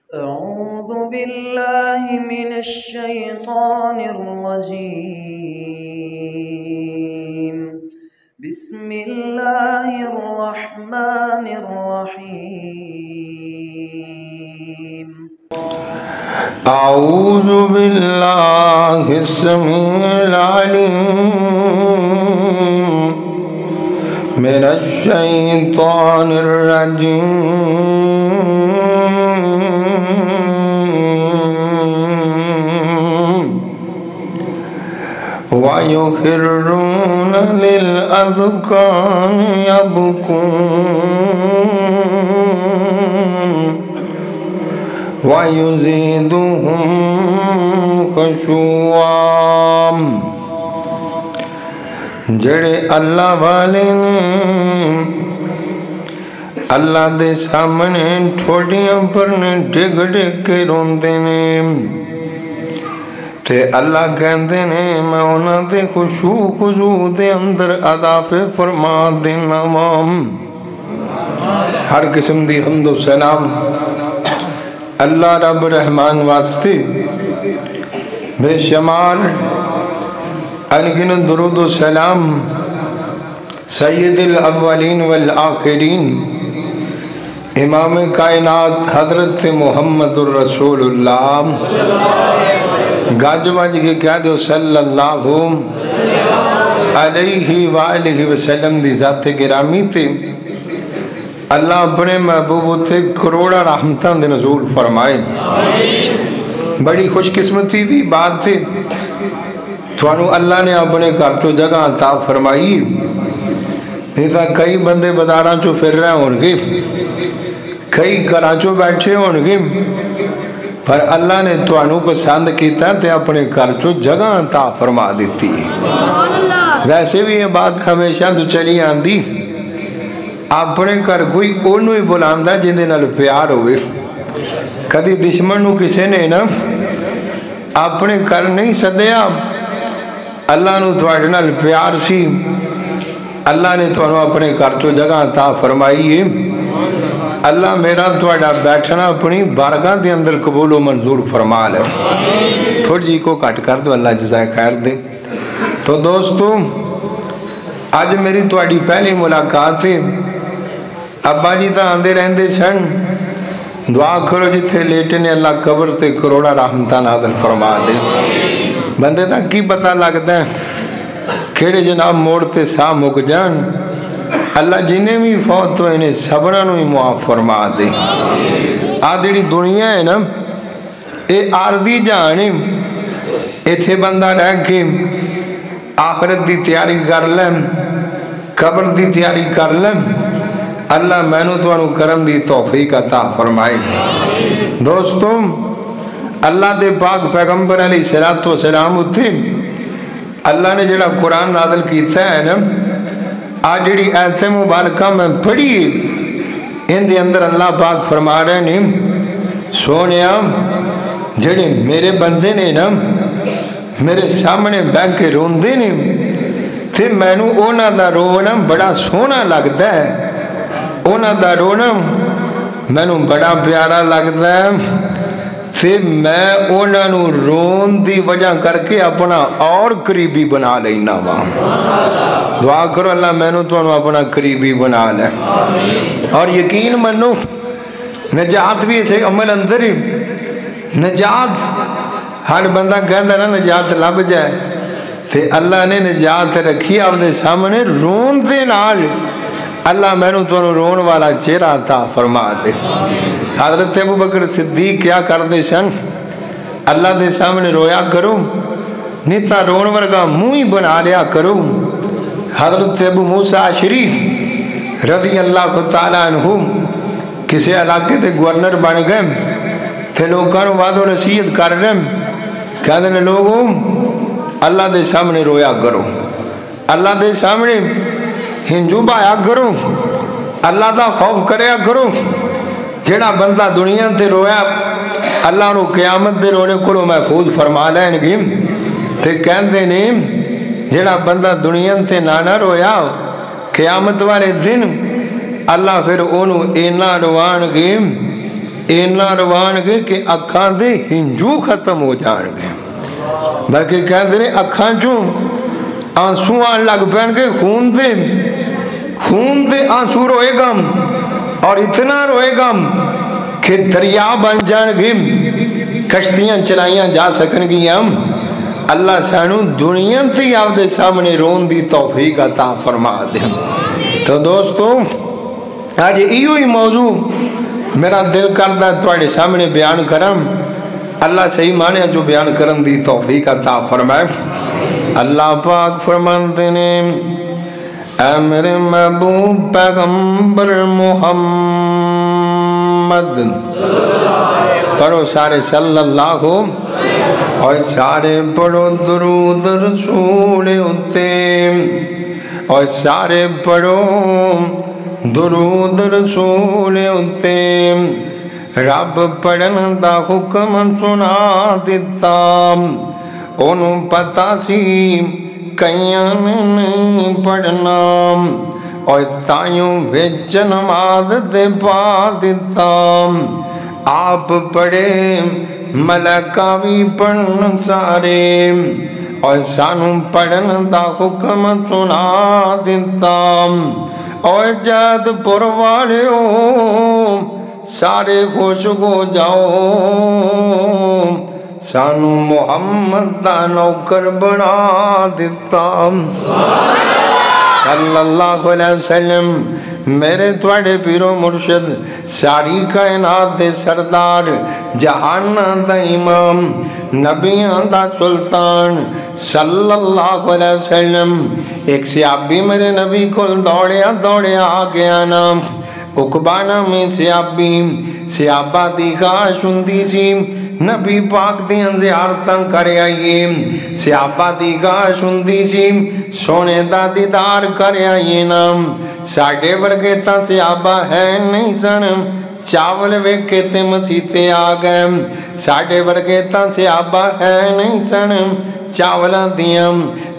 أعوذ بالله من الشيطان الرجيم. بسم الله الرحمن الرحيم. أعوذ بالله السميع العليم من الشيطان الرجيم ويخرون للأذقان يبكون ويزيدهم خشوعا جڑے اللہ والے نے اللہ دے سامنے ٹھوڑیاں پر نے ڈگ ڈگ کے روندے نے تے اللہ کہندے نے میں انہاں دے خشوع خضوع دے اندر اضافے فرما دینا وام. ہر قسم دی حمد و سلام اللہ رب رحمان واسطے بے شمار انگن درود و سلام سید الاولین والآخرین امام کائنات حضرت محمد الرسول اللہ گاج باج کے کیا دو صلی اللہ علیہ وآلہ وسلم دی ذات گرامی تے اللہ اپنے محبوب تے کروڑا رحمتاں دے نزول فرمائے. بڑی خوش قسمتی دی بات تھی توانو اللہ نے اپنے گھر تو جگہ عطا فرمائی. نہیں تھا کئی بندے بازاراں چو پھر رہے ہوں گے، کئی گھراں چو بیٹھے ہوں گے، پر اللہ نے توانو پسند کیتا تے اپنے گھر چو جگہ عطا فرما دیتی. ویسے بھی یہ بات ہمیشہ تو چلی آندی اپنے گھر کوئی اونوں ہی بلاندہ جندے نال پیار ہوئے. کدی دشمن نو کسے نے نا اپنے گھر نہیں سدیا، اللہ نو تواڈے نال پیار سی، اللہ نے تانوں اپنے گھر چوں جگہ عطا فرمائی ہے. اللہ میرا تواڈا بیٹھنا اپنی بارگاہ دے اندر قبول و منظور فرما لے. تھوڑی جی کو کٹ کر دو، اللہ جزائے خیر دے. تو دوستو آج میری تواڈی پہلی ملاقات ہے. ابا جی تا آندے رہندے سن دعا کرو جتھے لیٹے نے اللہ قبر تے کروڑا رحمتاں نازل فرما دے. بندے دا کی پتہ لگتا ہے کیڑے جناب موڑ تے سا مک جان. اللہ جنہیں بھی فوت ہوئے انہیں صبرانو ہی معاف فرما دے. آدھڑی دنیا ہے نا اے آردی جانے ایتھے بندہ رہ کے آخرت دی تیاری کر لیں، قبر دی تیاری کر لیں. اللہ مینو تو انو کرم دی توفیق عطا فرمائے. دوستوں اللہ دے پاک پیغمبر علیہ السلام اتھے اللہ نے جڑا قرآن نازل کیتا ہے نا آج جڑی ایت مبارکہ میں پڑھی ان دے اندر اللہ پاک فرما رہے ہیں سونیا جڑے میرے بندے نے نا میرے سامنے بیٹھ کے روندے نے تے مینو اونا دا رونا بڑا سونا لگتا ہے، اونا دا رونا مینو بڑا پیارا لگتا ہے تے میں اونا نو رون دی وجہ کر کے اپنا اور قریبی بنا لینا وہاں. دعا کرو اللہ مینو تو انو اپنا قریبی بنا لے. اور یقین منو نجات بھی اسے عمل اندر ہی نجات ہر بندہ کہتا ہے نا نجات لب جائے تے اللہ نے نجات رکھی اپنے سامنے رون دے نال. اللہ مینو تو رون والا چہرہ عطا فرما دے. حضرت ابو بکر صدیق کیا کر دے سن اللہ دے سامنے رویا کرو نیتا رون ورگا منہ ہی بنا لیا کرو. حضرت ابو موسیٰ عشری رضی اللہ تعالیٰ عنہ کسی علاقے تے گورنر بن گئے تھے لوگوں نے وعد و نصیحت کر رہے کہتے ہیں لوگوں اللہ دے سامنے رویا کرو، اللہ دے سامنے ہنجو بایا کرو، اللہ دا خوف کریا کرو. جڑا بندہ دنیا تے رویا اللہ نو قیامت دے رونے کو محفوظ فرما لین گی. تے کہندے نے جڑا بندہ دنیا تے نانا رویا قیامت والے دن اللہ پھر انہوں اینا روان گے اینا روان گے کہ اکھاں دے ہنجو ختم ہو جان گے بلکہ کہہ دے اکھاں جو آنسو آن لگ پہن کے خون دے آنسو روئے گا اور اتنا روئے گا کہ دریا بن جان گے کشتیاں چلائیاں جا سکن گی ہم اللہ سانو دنیا تی آپ دے سامنے رون دی توفیق عطا فرما دے تو دوستو آج ایو ہی موضوع میرا دل کردہ توڑے سامنے بیان کرم اللہ صحیح مانے جو بیان کرن دی توفیق عطا فرمائے اللہ پاک فرماتے نے اے میرے محبوب پیغمبر محمد پڑھو سارے صلی اللہ ہو اور سارے پڑھو درود رسول اتے اور سارے پڑھو درود رسول اتے رب پڑھن دا حکم سنا دیتا انہوں پتہ سی کئیاں نہیں پڑھنا اور تائیوں وچ نماز دے پا دیتا آپ پڑھے ملکہ بھی پڑھن سارے اور سانوں پڑھن دا حکم سنا دیتا اور جاد پر والے ہو سارے خوش ہو جاؤ سانو محمد دا نوکر بنا دیتا صلی اللہ علیہ وسلم میرے توڑے پیرو مرشد ساری کائنات دے سردار جہان دا امام نبیان دا سلطان صلی اللہ علیہ وسلم ایک صحابی میرے نبی کو دوڑے آگیا نام اقبانہ میں صحابہ دی خواہش ہوندی سی نبی پاک دیاں زیارتاں کرے آئیے صحابہ دی خواہش ہوندی سی سونے دا دیدار کرے آئیے نام ساڑھے ورگے تا صحابہ ہے نہیں سن چاول ویکھے تے مسیتے آگئے ساڑھے ورگے تا صحابہ ہے نہیں سن چاولا دیاں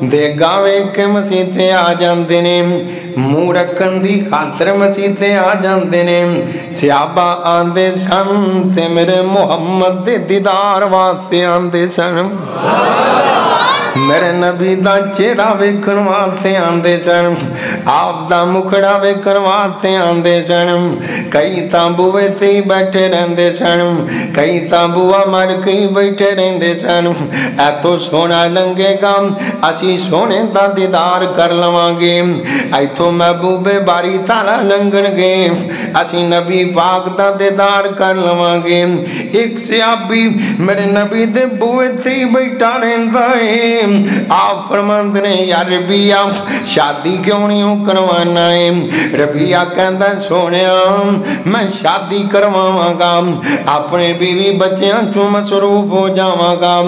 دیگا ویکھے مسیتے آ جاندے نے منہ رکھن دی خاطر مسیتے آ جاندے نے صحابہ آندے سن تے میرے محمد دے دیدار واسطے آندے سن میرے نبی دا چہرہ ویکھن واسطے آندے سن آپ دا مکھڑا ویکھن واسطے آندے سن کئی تانبوے تے بیٹھے رہندے سن کئی تانبوا مر کے بیٹھے رہندے سن اے تو سونا لنگے گا اسی سونے دا دیدار کر لواں گے اے تو محبوب باری تعالی لنگن گے اسی نبی پاک دا دیدار کر لواں گے ایک صحابی میرے نبی دے بوئے تے بیٹھا رہندا ہے آپ فرماند نے یا ربیہ شادی کیوں نہیں کروانا ہے ربیہ کہندہ سونیا میں شادی کرواواں گا اپنے بیوی بچیاں چوں مصروف ہو جاواں گا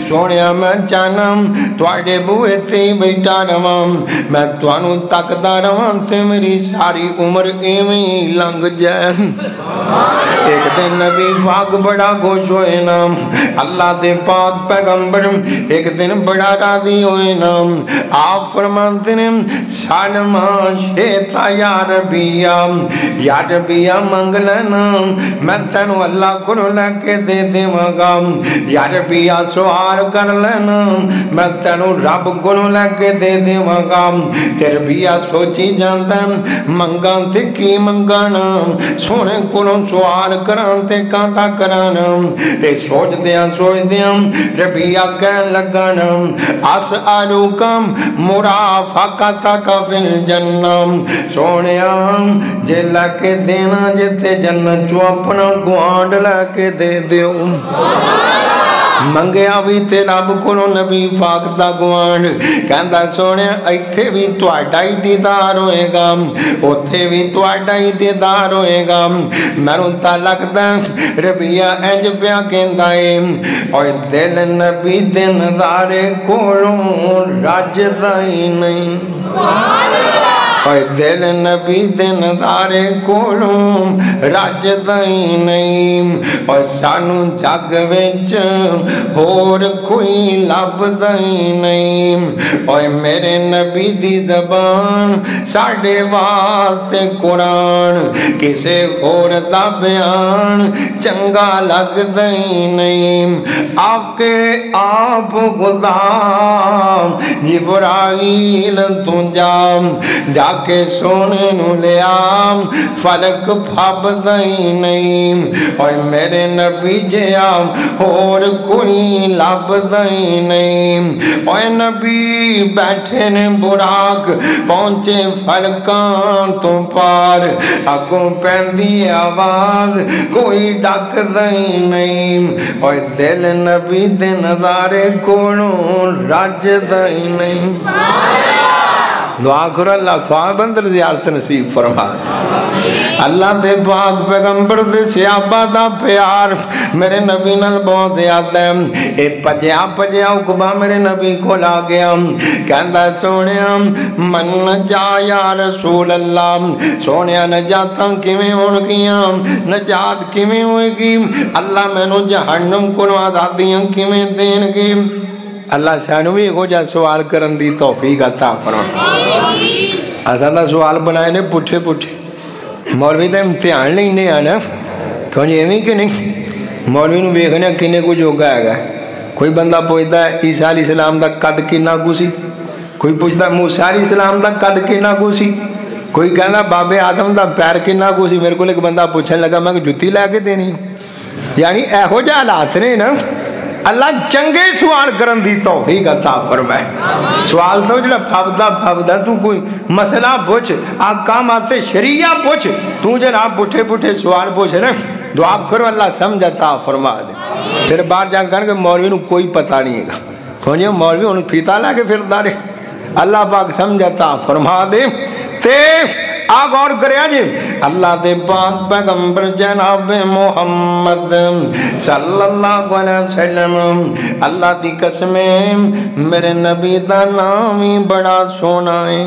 سونیا میں چاہنا تواڈے بوئے تے بیٹھا رہواں میں تانوں تکدا رہواں تے میری ساری عمر ایویں لنگ جائے ایک دن نبی پاک بڑا خوش ہوئے نا اللہ دے پاک پیغمبر ایک دن بڑا راضی ہوئے نا آپ فرماتے ہیں سالمہ شیطہ یا ربیہ منگ لینا میں تینوں اللہ کو لے کے دے دے مگا یا ربیہ سوار کر لینا میں تینوں رب کو لے کے دے دے مگا تے ربیہ سوچی جانتا منگا تے کی منگانا سونے کو سوار کران تے کانٹا کرانا تے سوچ دیاں ربیہ کہن لگانا اسألوکم مرافقتک فی الجنہ سونیا جے لکے دینا جتے جنت جو اپنا گوانڈ لکے دے دیو منگیا بھی تے رب کو نبی پاک دا گوانڈ کہندا سونے ایتھے بھی تواڈا ہی دیدار ہوئے گا اوتھے بھی تواڈا ہی دیدار ہوئے گا مینوں تا لگدا ربیہ انج پیا کہندا اے اور دل نبی دے نظارے کولوں رجدا ہی نہیں سبحان اللہ اور دل نبی دے نظارے کولوں رجدا ہی نہیں اور سانو جگ وچ ہور کوئی لبدا ہی نہیں اور میرے نبی دی زبان ساڈے واسطے قرآن کسے ہور دا بیان چنگا لگدا ہی نہیں آپ کے آپ غلام جبرائیل تو جا کے سونے نو لیا فلک پھبدا ہی نہیں اور میرے نبی جیا اور کوئی لبدا ہی نہیں اور نبی بیٹھے نے براق پہنچے فلکاں تو پار اگوں پیندی آواز کوئی ڈکدا ہی نہیں اور دل نبی دے نظارے کولوں رجدا ہی نہیں دعا کرو اللہ پابند زیارت نصیب فرما اللہ دے پاک پیغمبر دے صحابہ دا پیار میرے نبی نال بہت یاد ہے اے پجیا عقبہ میرے نبی کو لا گیا کہندا سونیا من جا یا رسول اللہ سونیا نجاتاں کیویں ہون گیاں نجات کیویں ہوئے گی اللہ مینوں جہنم کولوں آزادیاں کیویں دین گے اللہ سانو بھی ہو جا سوال کرن دی توفیق عطا فرما اساں سوال بنائے نے پٹھے مولوی دا امتحان لینے آنا کیوں جی ایویں کہ نہیں مولوی نو ویکھنے کنے کو جوگا ہے کوئی بندہ پوچھتا ہے عیسیٰ علیہ السلام دا قد کنا کو سی کوئی پوچھتا ہے موسیٰ علیہ السلام دا قد کنا کو سی کوئی کہنا بابے آدم دا پیر کنا کو سی میرے کو ایک بندہ پوچھنے لگا میں جُتی لے کے دینی یعنی ایہو جا حالات نے نا اللہ چنگے سوال کرن دی توفیق عطا فرمائے سوال تو جڑا پھبدا تو کوئی مسئلہ پوچھ احکامات شریعہ پوچھ تو جناب پٹھے سوال پوچھ رہے دعا کرو اللہ سمجھ عطا فرما دے پھر بات جا کر کہ مولوی نو کوئی پتہ نہیں ہے کون جی مولوی انہوں پیتا لے کے پھر دارے اللہ پاک سمجھ عطا فرما دے تے آگ اور کریا جی اللہ دے پاک پیغمبر جناب محمد صلی اللہ علیہ وسلم اللہ دی قسمیں میرے نبی دا نام ہی بڑا سونا ہے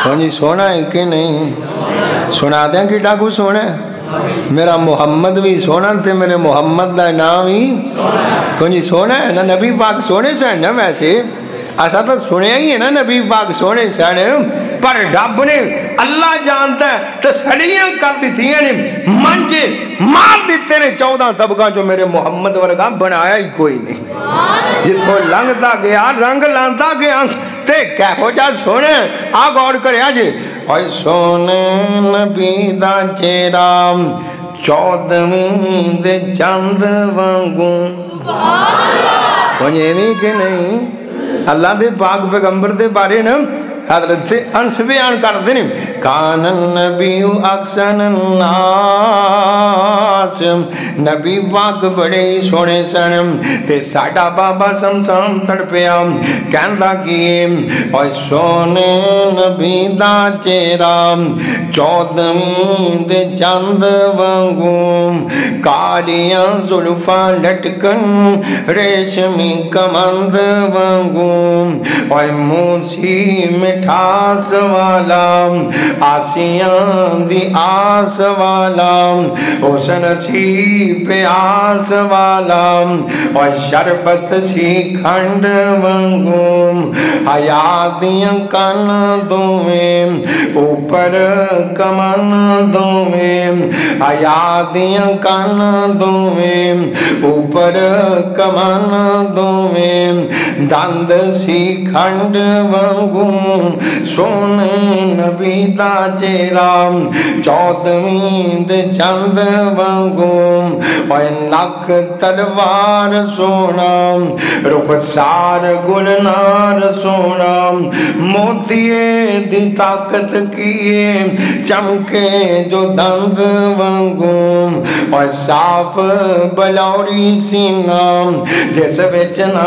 کون جی سونا ہے کہ نہیں سنا دیں کہ ڈاکو سونا ہے میرا محمد بھی سونا تھے میرے محمد دا نام ہی کون جی سونا ہے نا نبی پاک سونے سے ہے نا ویسے ایسا تو سنے ہی ہے نا نبی پاک سونے سے پر رب نے اللہ جانتا ہے تسلیاں کر دیتی ہیں منجے مار دیتے نے 14 طبقہ جو میرے محمد ورگا بنایا ہی کوئی نہیں جتوں لنگتا گیا رنگ لانتا گیا تے کہو جا سونے آگ اور کریا جی اور سونے نبی دا چہرہ 14ویں دے چاند وانگوں کونجے بھی کہ نہیں اللہ دے پاک پیغمبر دے بارے نا حضرت انس بیان کر دیں کان النبی اکسن الناس نبی پاک بڑے ہی سونے سن تے ساڑا بابا سمسام تڑپیا کہندا کیے اور سونے نبی دا چہرہ 14ویں دے چاند وانگوں کالیاں زلفاں لٹکن ریشمی کمند وانگوں اور موسی مٹھاس والا آسیاں دی آس والا حسن سی پیاس والا اور شربت سی کھنڈ وانگوں حیا دیاں کن دویں اوپر کمن دویں حیا دیاں کن دویں اوپر کمن دویں دند سی کھنڈ وانگوں سونے نبی دا چہرہ 14ویں دے چند وانگوں اور نک تلوار سونا رخسار گلنار سونا موتیے دی طاقت کیے چمکے جو دند وانگوں اور صاف بلوری سینہ جس وچ نہ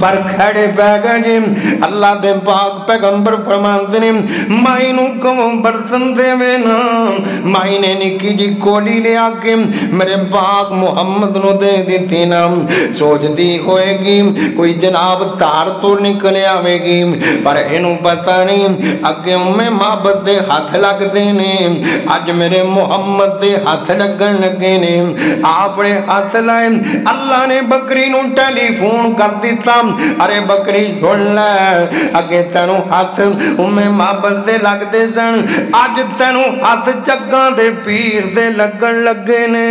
پر کھڑے پہ گئے جی اللہ دے پاک پیغمبر فرماندے نے مائی نو کم برتن دے وینا مائی نے نکی جی کولی لے آکے میرے پاک محمد نو دے دیتی نا سوچ دی ہوئے گی کوئی جناب تار تو نکلے آوے گی پر انہوں پتہ نہیں اگے میں محبت دے ہاتھ لگ دینے آج میرے محمد دے ہاتھ لگن لگے نے آپ نے ہاتھ لائے اللہ نے بکری نو ٹیلی فون کر دیتا ارے بکری سن لے اگے تینو ہاتھ میں محبت دے لگ دے سن آج تینو ہاتھ چگاں دے پیر دے لگن لگے نے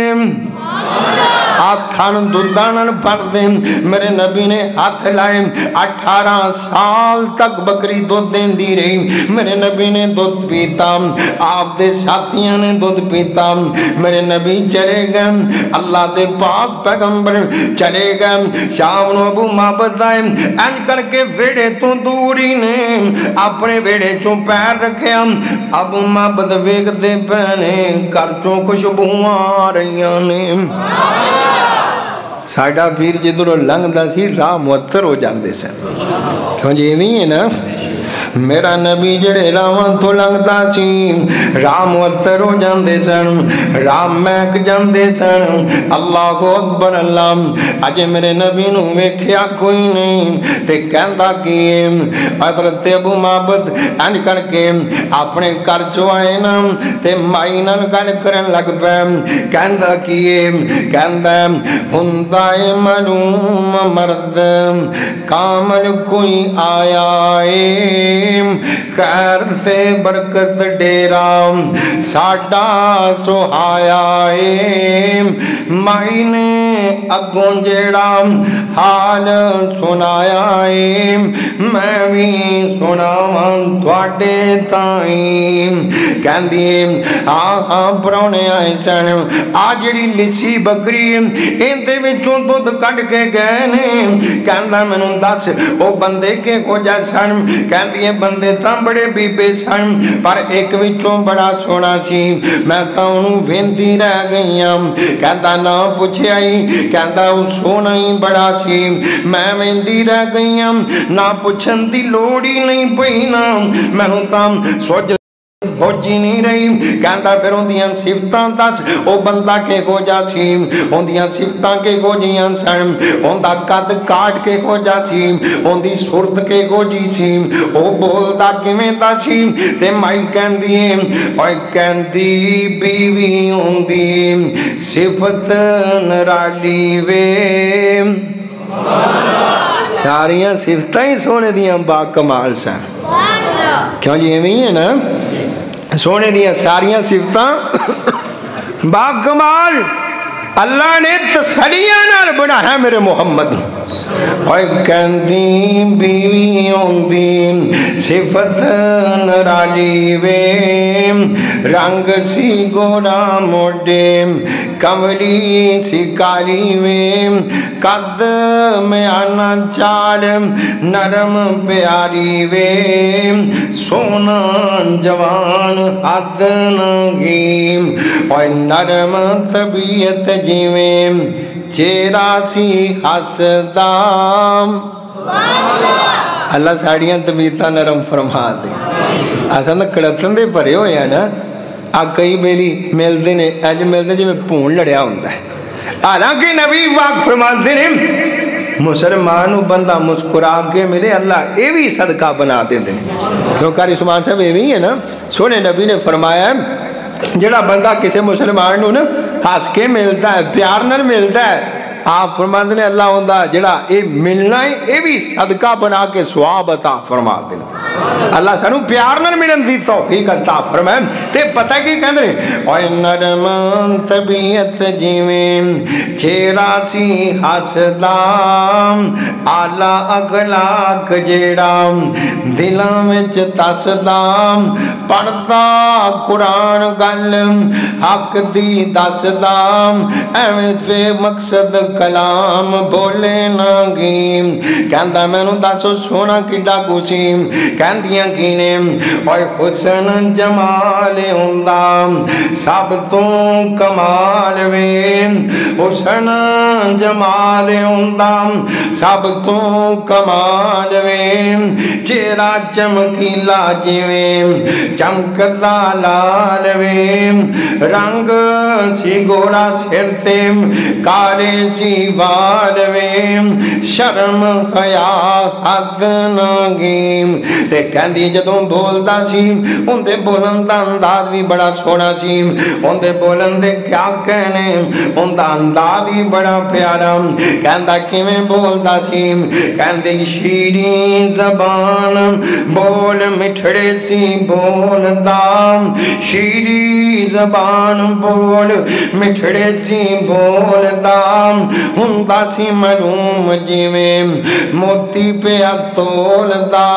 ہاتھان دودانن پڑھ دیں میرے نبی نے ہاتھ لائے 18 سال تک بکری دودھ دیں دی رہی میرے نبی نے دودھ پیتا آپ دے ساتھیاں نے دودھ پیتا میرے نبی چلے گئے اللہ دے پاک پیغمبر چلے گئے شام نو ابو محبت آئے انج کر کے ویڑے تو دوری نے اپنے ویڑے چوں پیر رکھے ابو محبت ویگ دے پہنے کر چوں خوشبوئیں آ رہیاں نے ساڑھا پیر جدھروں لنگ دا سی راہ معطر ہو جاندے سے کیوں جی نہیں ہے نا میرا نبی جڑے راہاں تو لنگدا سی راہ معطر ہو جاندے سن راہ مہک جاندے سن اللہ اکبر اللہ اج میرے نبی نو ویکھیا کوئی نہیں تے کہندا کیے حضرت ابو محبت انج کر کے اپنے گھر چوں آئے نا تے مائی نال گل کرن لگ پئے کہندا کیے کہندا ہندا اے معلوم مرد کامل کوئی آیا اے خیر تے برکت ڈیرا ساڈا سہایا اے مائی نے اگوں جیڑا حال سنایا اے میں بھی سناواں تواڈے تائیں کہندی ہاں پرانے آئے سن آ جڑی لسی بکری ایندے وچوں دودھ کڈ کے گئے نے کہندا مینوں دس او بندے کے ہو جا سن کہندی بندے تاں بڑے بیبے سن پر ایک وچوں بڑا سونا سی میں تاں انہوں ویندی رہ گئیاں کہندا نہ پوچھے آئی کہندا او سونا ہی بڑا سی میں ویندی رہ گئیاں نہ پوچھن دی لوڑی نہیں پئی نا مینوں تاں سوچ ہوجی نہیں رہی کہندا پھر ہوندیاں صفتاں دس او بندہ کے ہو جا سی ہوندیاں صفتاں کے ہو جیاں سن ہوندا قد کاٹ کے ہو جا سی ہوندی صورت کے ہو جی سی او بولدا کیویں دا سی تے مائی کہندی اوئے کہندی بیوی ہوندی صفت نرالی وے ساریاں صفتاں ہی سونے دیاں با کمال سن کیوں جی ایویں ہے نا سونے دیاں ساریاں صفتاں با کمال اللہ نے تسلیاں نال بنایا میرے محمد اوئے کہندی بیوی ہوندی صفت نرالی وے رنگ سی گوڑا موڈے کملی سی کالی وے قد میں آنا چال نرم پیاری وے سونا جوان حد نگیم اوئے نرم طبیعت جیویں چیرا سی حسدام اللہ ساڑیاں طبیعتاں نرم فرما دے ایسا نا کڑتن دے پرے ہوئے ہیں نا آ کئی بیلی ملدے نے ایج ملدے جی میں پون لڑیا ہوندہ ہے حالانکہ نبی واقع فرماتے ہیں مسلمانوں بندہ مسکرا کے ملے اللہ اے بھی صدقہ بنا دے دیں کیوں کاری سبحان صاحب اے بھی ہے نا سونے نبی نے فرمایا ہے جڑا بندہ کسی مسلمان نو نا ہس کے ملتا ہے پیار نال ملتا ہے آپ فرماتے ہیں اللہ ہوندہ جڑا اے ملنا ہے اے بھی صدقہ بنا کے ثواب عطا فرما دے اللہ سانو پیار نال ملن دی توفیق عطا فرمائے تے پتہ کی کہندے اوئے نرم طبیعت جیویں چہرہ سی حسدام اعلی اخلاق جیڑا دلاں وچ تسدام پڑھدا قرآن گل حق دی دسدام ایویں تے مقصد کلام بولے نہ گی کہندا مینوں دس سونا کڈا کسی کہندیاں کینے اوے حسن جمال ہوندا سب تو کمال وے حسن جمال ہوندا سب تو کمال وے چہرہ چمکیلا جویں چمکدا لال وے رنگ سی گورا سر تے کالے سی وال وے شرم حیا حد نہ گی تے کہندی جدوں بولدا سی اندے بولن دا انداز بھی بڑا سونا سی اندے بولن دے کیا کہنے اندا انداز بھی بڑا پیارا کہندا کیویں بولدا سی کہندے شیریں زبان بول مٹھڑے سی بولدا شیریں زبان بول مٹھڑے سی بولدا ہوندا سی معلوم جویں موتی پیا تولدا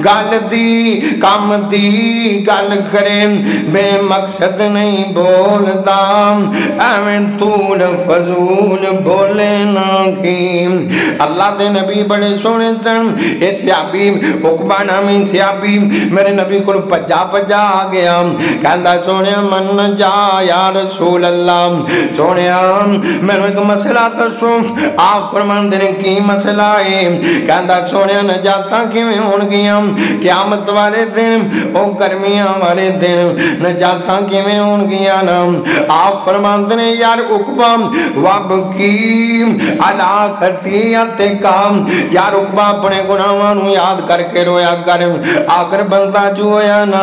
گل دی کم دی گل کرے بے مقصد نہیں بولدا ایویں طول فضول بولے نہ کی اللہ دے نبی بڑے سونے سن اے صحابی عقبہ نامی صحابی میرے نبی کو پجا پجا آ گیا کہندا سونے من جا یا رسول اللہ سونے میں نے ایک مسئلہ دسو آپ فرماندے نے کی مسئلہ ہے کہندا سونے نجاتاں کیویں ہون گیاں قیامت والے دن او گرمیاں والے دن نجاتاں کیویں ہون گیاں نا آپ فرماندے نے یار عقبہ وب کی علا خطیت کام یار عقبہ اپنے گناہاں نو یاد کر کے رویا کر آخر بندہ جو ہویا نا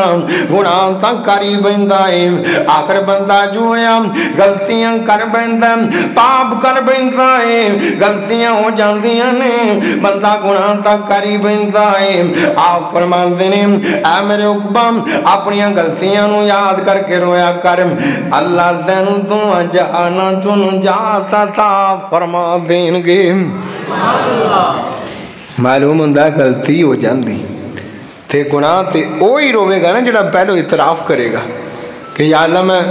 گناہ تا کری بیندا ہے آخر بندہ جو ہویا غلطیاں کر بیندا پاپ کر بیندا ہے غلطیاں ہو جاندیاں نے بندہ گناہ تا کری بیندا ہے آپ فرماندے نے اے میرے عقبہ اپنی غلطیاں نو یاد کر کے رویا کر اللہ تینوں تو جہانا چن جاتا تا فرما دین گے معلوم ہوندا غلطی ہو جاندی تے گناہ تے اوہی روے گا نا جڑا پہلو اعتراف کرے گا کہ یا اللہ میں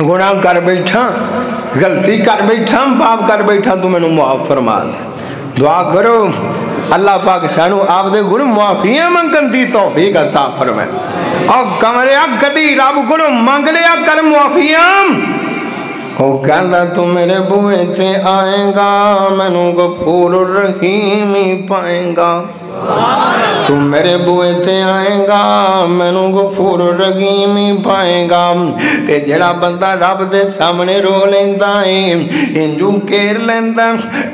گناہ کر بیٹھا غلطی کر بیٹھا پاپ کر بیٹھا تو میں نے معاف فرما دے دعا کرو اللہ پاک سانو آپ دے گناہ معافیاں منگن دی توفیق عطا فرمائے اور کمریا کدی رب کو منگ لیا کر معافیاں او کہندا تو میرے بوئے تے آئیں گا میں نو غفور الرحیم پائیں گا تو میرے بوئے تے آئیں گا میں نو غفور الرحیم پائیں گا تے جڑا بندہ رب دے سامنے رو لیندا ہے انجو کیر لیندا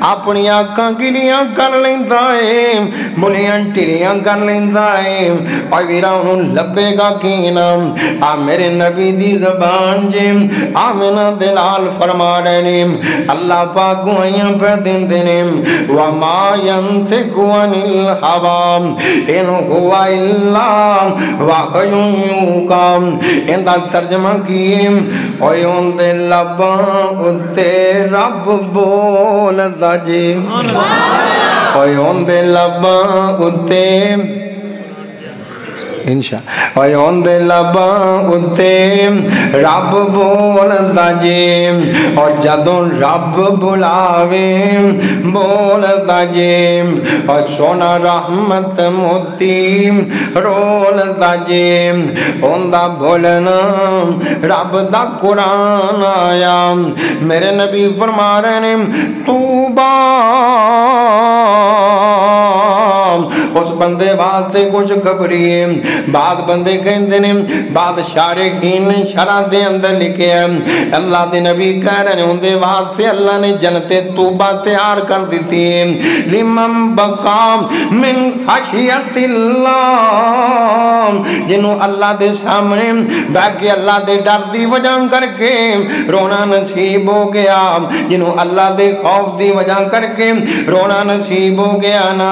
اپنی آنکھاں گلیاں کر لیندا ہے بلیاں ٹلیاں کر لیندا ہے اور ویرا انہوں لبے گا کینا آ میرے نبی دی زبان جے آمینہ دلال فرما رہے نے اللہ پاک گوائیاں پہ دن دینے وَمَا يَنْتِقُ عَنِ الْحَوَىٰ إِنْ هُوَ إِلَّا وَحْيٌ يُوحَىٰ اندہ ترجمہ کیے اویون دے لباں اتے رب بولدا جے اویون دے لباں اتے انشاء اویون دے لباں اتے رب بولدا جے اور جدوں رب بلاوے بولدا جے اور سونا رحمت موتی رولدا جے ہوندا بولنا رب دا قرآن آیا میرے نبی فرما رہے نے توبہ اس بندے واسطے کچھ خبریے بعد بندے کہندے نے بعد شارحین شرح دے اندر لکھے ہیں اللہ دے نبی کہہ رہے ہیں اندے واسطے اللہ نے جنت توبہ تیار کر دیتی ہے لمن بقا من خشیت اللہ جنہوں اللہ دے سامنے بیٹھ کے اللہ دے ڈر دی وجہ کر کے رونا نصیب ہو گیا جنہوں اللہ دے خوف دی وجہ کر کے رونا نصیب ہو گیا نا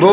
2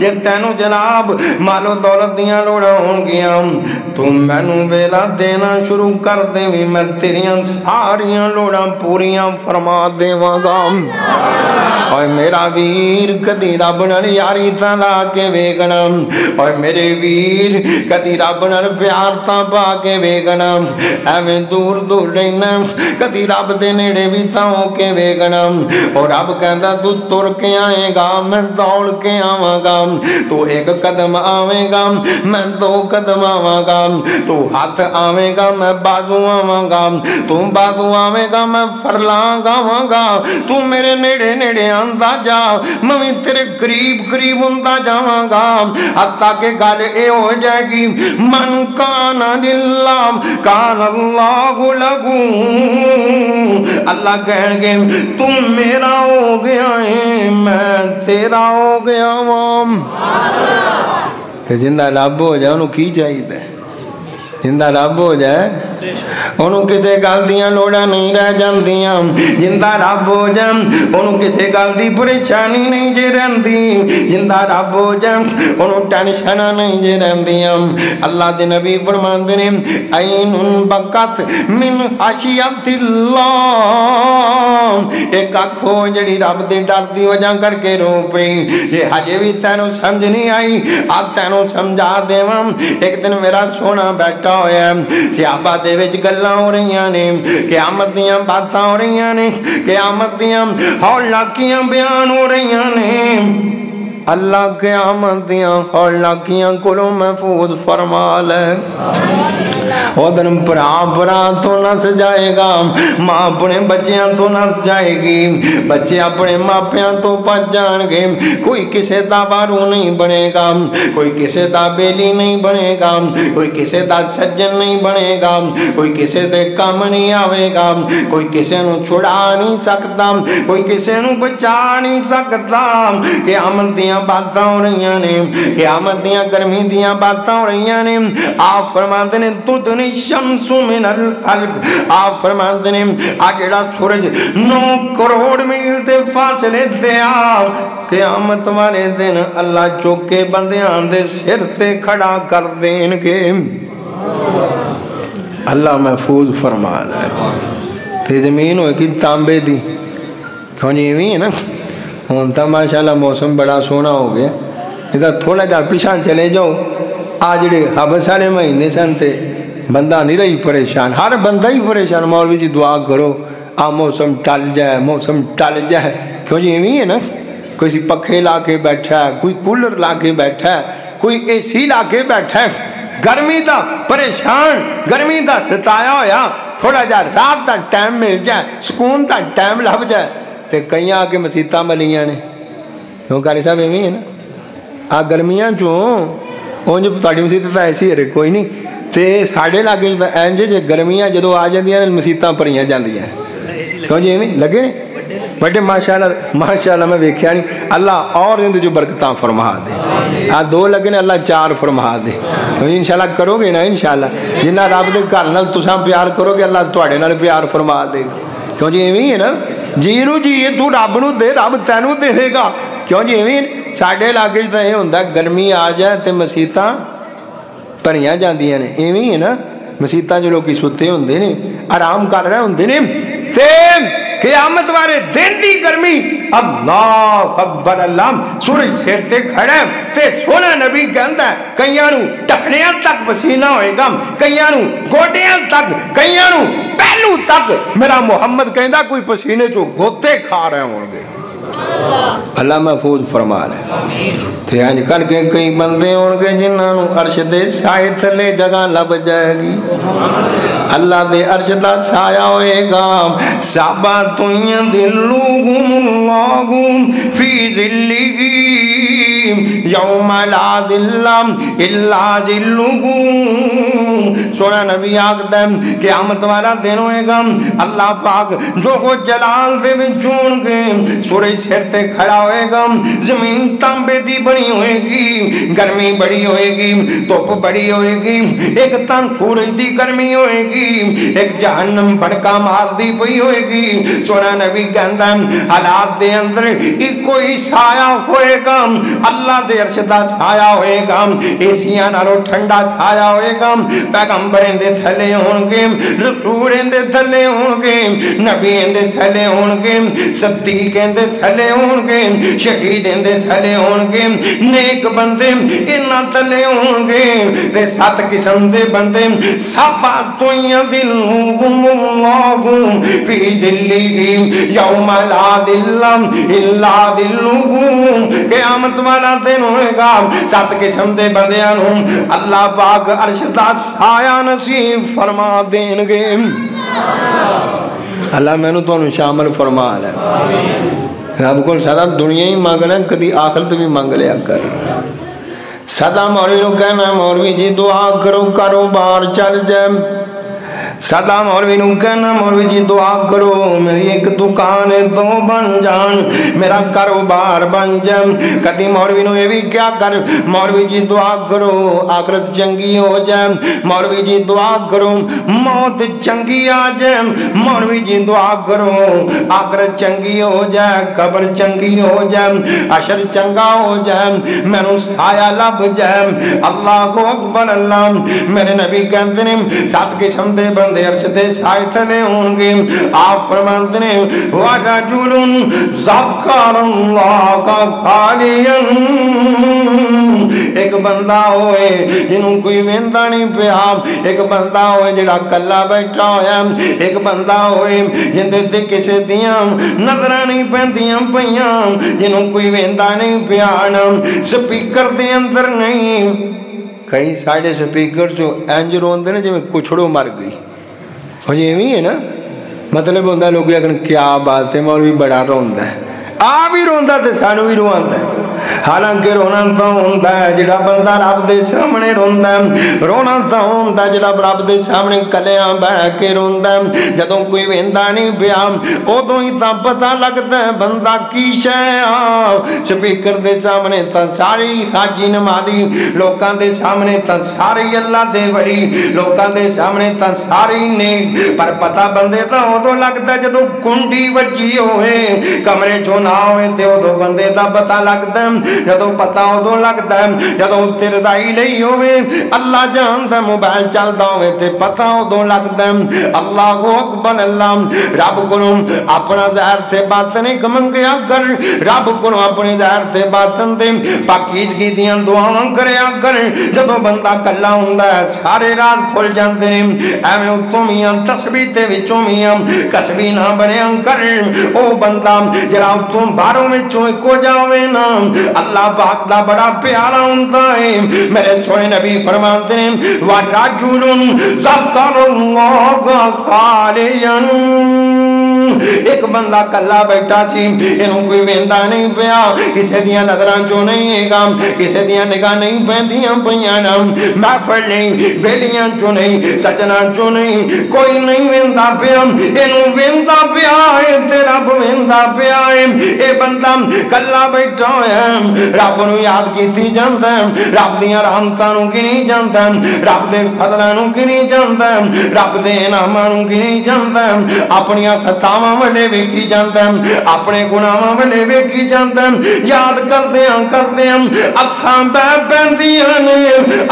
جے تینوں جناب مالو دولت دیاں لوڑا ہون گیا تو مینوں ویلا دینا شروع کر دے بھی میں تیریاں ساریاں لوڑا پوریاں فرما دیواں گا اور میرا ویر کدی رب نال یاری تاں لا کے ویکھنا اور میرے ویر کدی رب نال پیار تاں پا کے ویکھنا ایویں دور دور رہنا کدی رب دے نیڑے بھی تاں ہو کے ویکھنا اور رب کہندا تو تر کے آئے گا میں دوڑ کے آواں گا تو ایک قدم آویں گا میں دو قدم آواں گا تو ہاتھ آویں گا میں بازو آواں گا تو بازو آویں گا میں فرلاں گاواں گا تو میرے نیڑے نیڑے آندا جا میں بھی تیرے قریب قریب ہوندا جاواں گا حتیٰ کہ گل اے ہو جائے گی من کان للہ کان اللہ لہو اللہ کہیں گے تم میرا ہو گیا ہے میں تیرا ہو گیا ہوں کہ جندہ رب ہو جائے انہوں کی چاہیے جندہ رب ہو جائے انہوں کسے گل دیاں لوڑا نہیں رہ جاندیاں جندہ رب ہو جائے انہوں کسے گل دی پریشانی نہیں جے رہندی جندہ رب ہو جائے انہوں ٹینشنہ نہیں جے رہندیاں اللہ دے نبی فرماندے نے عین بکت من خشیت اللہ ایک آنکھ ہو جڑی رب دے ڈر دی وجہ کر کے رو پئی یہ حجے بھی تینوں سمجھ نہیں آئی آج تینوں سمجھا دیواں ایک دن میرا سونا بیٹھا ہویا صحابہ دے وچ گلاں ہو رہیاں نے قیامت دیاں باتاں ہو رہیاں نے قیامت دیاں ہولناکیاں بیان ہو رہیاں نے اللہ قیامت دیاں ہولناکیاں کلوں محفوظ فرما لے ادھر برا تو نس جائے گا ماں اپنے بچیاں تو نس جائے گی بچے اپنے ماپیاں تو پچ جان گے کوئی کسے دا بارو نہیں بنے گا کوئی کسے دا بیلی نہیں بنے گا کوئی کسے دا سجن نہیں بنے گا کوئی کسے دے کام نہیں آوے گا کوئی کسے نو چھڑا نہیں سکتا کوئی کسے نو بچا نہیں سکتا قیامت دیاں باتاں ہو رہیاں نے قیامت دیاں گرمی دیاں باتاں ہو رہیاں نے آپ فرماتے نے تدنی شمس من الخلق آپ فرماتے نے آجڑا سورج 9 کروڑ میل دے فاصلے تے آپ قیامت والے دن اللہ چوکے بندیاں دے سر تے کھڑا کر دین گے اللہ محفوظ فرما لے تے زمین ہوئے کی تانبے دی کیوں نہیں ہوئی ہے نا ہونتا ماشاءاللہ موسم بڑا سونا ہو گیا ادھر تھوڑا جا پیچھے چلے جاؤ آج حبس والے مہینے سن تے بندہ نہیں رہی پریشان ہر بندہ ہی پریشان مولوی جی دعا کرو موسم ٹل جائے کیوں جی ایویں ہے نا کوئی پکھے لا کے بیٹھا ہے کوئی کولر لا کے بیٹھا ہے کوئی اے سی لا کے بیٹھا ہے گرمی دا پریشان گرمی دا ستایا ہویا تھوڑا جا رات دا ٹائم مل جائے سکون دا ٹائم لب جائے تے کئی آگے مسیطہ ملیاں نے کیوں کاری صاحب ایویں ہے نا گرمیاں چوں اونج تہاڈی مسیطہ ایسی ہے کوئی نہیں تے ساڑھے لاگے اینج جے گرمیاں جدو آ جاندیاں مسیطاں پریاں جاندیاں کیوں جی ایویں لگے بڑے ماشاءاللہ میں ویکھیا نہیں اللہ اور اندر جو برکتاں فرما دے 2 لگے نے اللہ 4 فرما دے انشاءاللہ کرو گے نا انشاءاللہ جنہ رب دے گھر نال تساں پیار کرو گے اللہ تواڈے نال پیار فرما دے کیوں جی ایویں ہے نا جی نو جی تو رب نو دے رب تینوں دے گا کیوں جی ایویں ساڈے علاقے تے اے ہوندا گرمی آ جائے تے مسیطاں پریاں جاندیاں نے ایویں ہے نا مسیطاں جو لوگ ستے ہوندے نے آرام کر رہے ہوندے نے تے قیامت والے دن دی گرمی اللہ اکبر اللہ سورج سر تے کھڑا تے سونا نبی کہندا ہے کئیاں نو ٹکڑیاں تک پسینہ ہوئے گا کئیاں نو گوڈیاں تک کئیاں نو پہلو تک میرا محمد کہندا کوئی پسینے چوں گوتے کھا رہے ہون گے اللہ محفوظ فرما لے تے انج کر کے کئی بندے ہون گے جنہاں نو عرش دے سائے تھلے جگہ لب جائے گی اللہ دے عرش دا سایہ ہوئے گا ساباتوں یذلہم اللہ فی ظلہ یوم لا ظل الا ظلہ. سونا نبی آکھدا ہے قیامت والا دن ہوئے گا اللہ پاک جو کو جلال دے وچوں گے سورج سر تے کھڑا ہوئے گا زمین تانبے دی بنی ہوئے گی گرمی بڑی ہوئے گی دھوپ بڑی ہوئے گی ایک تن سورج دی گرمی ہوئے گی ایک جہنم بھڑکا مار دی پئی ہوئے گی. سونا نبی کہندا ہے حالات دے اندر ایک کوئی سایہ ہوئے گا اللہ دے عرش دا سایہ ہوئے گا ایسیاں نالوں ٹھنڈا سایہ ہوئے گا پیغمبر دے تھلے ہون گے رسول دے تھلے ہون گے نبی دے تھلے ہون گے صدیق دے تھلے ہون گے شہید دے تھلے ہون گے نیک بندے انہاں تھلے ہون گے تے 7 قسم دے بندے سباتوں یذلھم اللہ فی ذلہ یوم لا ظل الا ظلہ. قیامت والا دن ہوئے گا 7 قسم دے بندیاں نوں اللہ پاک عرش دا سایہ نصیب فرما دین گے. اللہ میں نے تو انہوں شامل فرما لے رب کو سدا دنیا ہی مانگ لیں کدی آخرت بھی مانگ لیا کر. سدا مولوی نو کہنا مولوی جی دعا کرو کاروبار چل جائے. سدا مولوی نو کہنا مولوی جی دعا کرو میری ایک دکان ہے 2 بن جان میرا کاروبار بن جائے. کدی مولوی نو یہ بھی کیا کر مولوی جی دعا کرو آخرت چنگی ہو جائے. مولوی جی دعا کرو موت چنگی آ جائے. مولوی جی دعا کرو آخرت چنگی ہو جائے قبر چنگی ہو جائے حشر چنگا ہو جائے مینوں سایہ لب جائے. اللہ اکبر. اللہ میرے نبی کہتے ہیں 7 قسم دے بندے عرش دے سائے تلے ہوں گے. آپ فرماتے ہیں وَرَجُلٌ ذَكَرَ اللَّهَ خَالِيًا. ایک بندہ ہوئے جنہوں کوئی ویندا نہیں پیا. ایک بندہ ہوئے جڑا کلا بیٹھا ہویا. ایک بندہ ہوئے جندے تے کسے دیاں نظراں نہیں پیندیاں پیاں جنہوں کوئی ویندا نہیں پیا. سپیکر دے اندر نہیں کئی ساڑے سپیکر جو انج روندے نے جو کچھڑو مر گئی اور یہ بھی ہے نا مطلب ہوندہ لوگ یہ کہ کیا بات ہے مولوی بڑا روندہ ہے آ بھی روندہ تے سانو بھی روندہ ہے. حالانکہ رونا تو ہوندہ ہے جڑا بندہ رب دے سامنے روندہ ہے. رونا تو ہوندہ ہے جڑا رب دے سامنے کلیاں بہ کے روندہ ہے. جدوں کوئی ویندا نہیں پیا ادوں ہی تا پتہ لگتا ہے بندہ کی شے. سپیکر دے سامنے تا ساری حاجی نمازی لوکاں دے سامنے تا ساری اللہ دے ولی لوکاں دے سامنے تا ساری نیک پر پتہ بندے تا ادوں لگتا ہے جدوں کنڈی وجی ہوئے کمرے چوں نہ ہوئے تے ادوں بندے دا پتہ لگتا ہے. جدوں پتہ ادوں لگتا ہے جدوں تردائی نہیں ہوئے اللہ جانتا موبائل چلتا ہوئے تے پتہ ادوں لگتا ہے. اللہ اکبر. اللہ رب کو اپنا ظاہر تے باطن ایک منگیا کر. رب کو اپنے ظاہر تے باطن تے پاکیزگی دیاں دعاواں کریا کر. جدوں بندہ کلا ہوندا ہے سارے راز کھل جاندے نے. ایویں اتوں میاں تسبیح تے وچوں میاں کسبی نہ بنیا کر. او بندہ جڑا اتوں باہروں وچوں اکو جاوے نا اللہ پاک دا بڑا پیارا ہوندا ہے. میرے سونے نبی فرماتے ہیں وَرَجُلٌ ذَكَرَ اللَّهَ خَالِيًا. ایک بندہ کلا بیٹھا سی انہوں کوئی ویندا نہیں پیا کسے دیاں نظراں چوں نہیں گا کسے دیاں نگاہ نہیں پیندیاں پیاں نا محفل نہیں بیلیاں چوں نہیں سجنا چوں نہیں کوئی نہیں ویندا پیا انہوں ویندا پیا ہے تے رب ویندا پیا ہے. اے بندہ کلا بیٹھا ہے رب نو یاد کیتی جاندا ہے رب دیاں رحمتاں نو گنی جاندا ہے رب دے فضلاں نو گنی جاندا ہے رب دے انعاماں نو گنی جاندا ہے اپنی خطاواں وڈے ویکھی جاندا ہے اپنے گناہاں وڈے ویکھی جاندا ہے. یاد کردے اکھاں بہ پیندیاں نے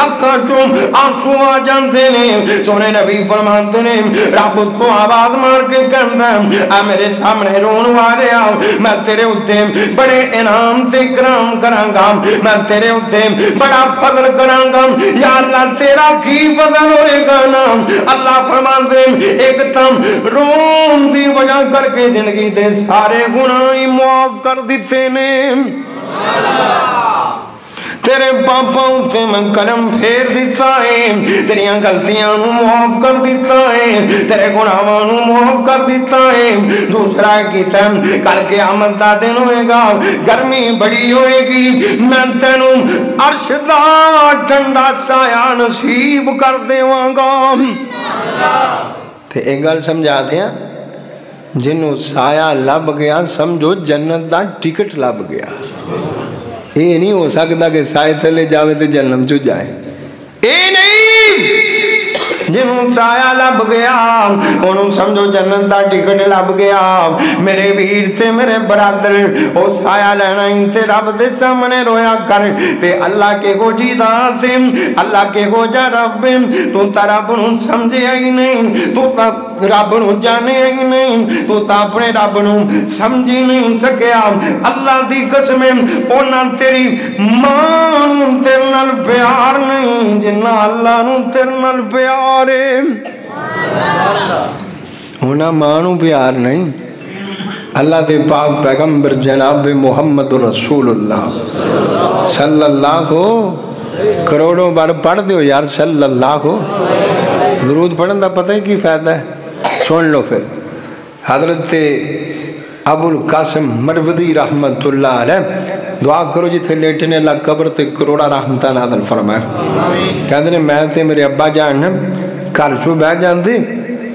اکھاں چوں آنسو آ جاندے نے. سونے نبی فرماتے نے رب کو آواز مار کے کہندا ہے اے میرے سامنے رون والیا میں تیرے اوتے بڑے انعام تے اکرام کراں گا میں تیرے اوتے بڑا فضل کراں گا. یا اللہ تیرا کی فضل ہوئے گا نا. اللہ فرماندے ایک تم رون دی وجہ کر کے زندگی دے سارے گناہ معاف کر دیتے نے تے تیرے پاپا تے میں قلم پھیر دیتا ہے، تیریاں غلطیاں نو معاف کر دیتا ہے، تیرے گناہاں نو معاف کر دیتا ہے۔ دوسرا کیتا کل قیامت دا دن ہوئے گا، گرمی بڑی ہوئے گی، میں تینوں عرش دا ٹھنڈا سایہ نصیب کر دیواں گا۔ تے ایک گل سمجھا دیا، جنوں سایہ لب گیا سمجھو جنت دا ٹکٹ لب گیا۔ یہ نہیں ہو سکتا کہ سائے تھلے جاوے تے جنم چو جائے، یہ نہیں۔ جنوں سایہ لب گیا انہوں سمجھو جنت دا ٹکٹ لب گیا۔ میرے ویر تے میرے برادر او سایہ لینا ہی تے رب دے سامنے رویا کر تے اللہ کے گو جی ذات اللہ کے گو جا رب تو تا رب نو سمجھے ہی نہیں، تو تا رب نو جانے ہی نہیں، تو تا اپنے رب نو سمجھی نہیں سکیا۔ اللہ دی قسم اونا تیری ماں تیرے نال پیار نہیں جنہ اللہ نو تیرے نال پیار ہے۔ ہونا مانو پیار نہیں۔ اللہ دے پاک پیغمبر جناب محمد رسول اللہ صلی اللہ ہو کروڑوں بار پڑھ دیو یار صلی اللہ ہو۔ درود پڑھن دا پتہ ہی کی فائدہ ہے، سن لو پھر۔ حضرت ابو القاسم مروزی رحمت اللہ علیہ دعا کرو جتھے لیٹنے اللہ قبر تے کروڑا رحمتہ نازل فرمائے۔ کہتے ہیں میں تے میرے ابا جان گھر چوں بہ جاندے،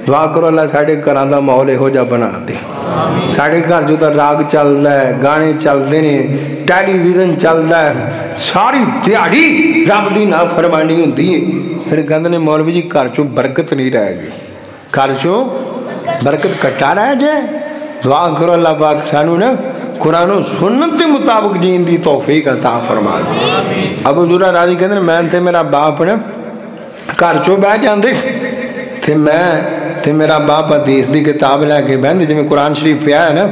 دعا کرو اللہ ساڑھے گھراں دا ماحول ہو جا بنا دے۔ ساڑھے گھر جو دا راگ چلدا ہے، گانے چلدے نے، ٹیلی ویژن چلدا ہے، ساری دیہڑی رب دی نافرمانی ہوندی ہے۔ پھر کہندے نے مولوی جی گھر چوں برکت نہیں رہ گئی، گھر چوں برکت کٹا رہ جائے۔ دعا کرو اللہ پاک سانو نا قرآن و سنت کے مطابق جین دی توفیق عطا فرما دے۔ ابو ذرا راضی کہندے نے میں تے میرا باپ نے گھر چوں بہ جاندے تے میں تے میرا باپ حدیث دی کتاب لے کے بہندے جویں قرآن شریف پہ آیا نا،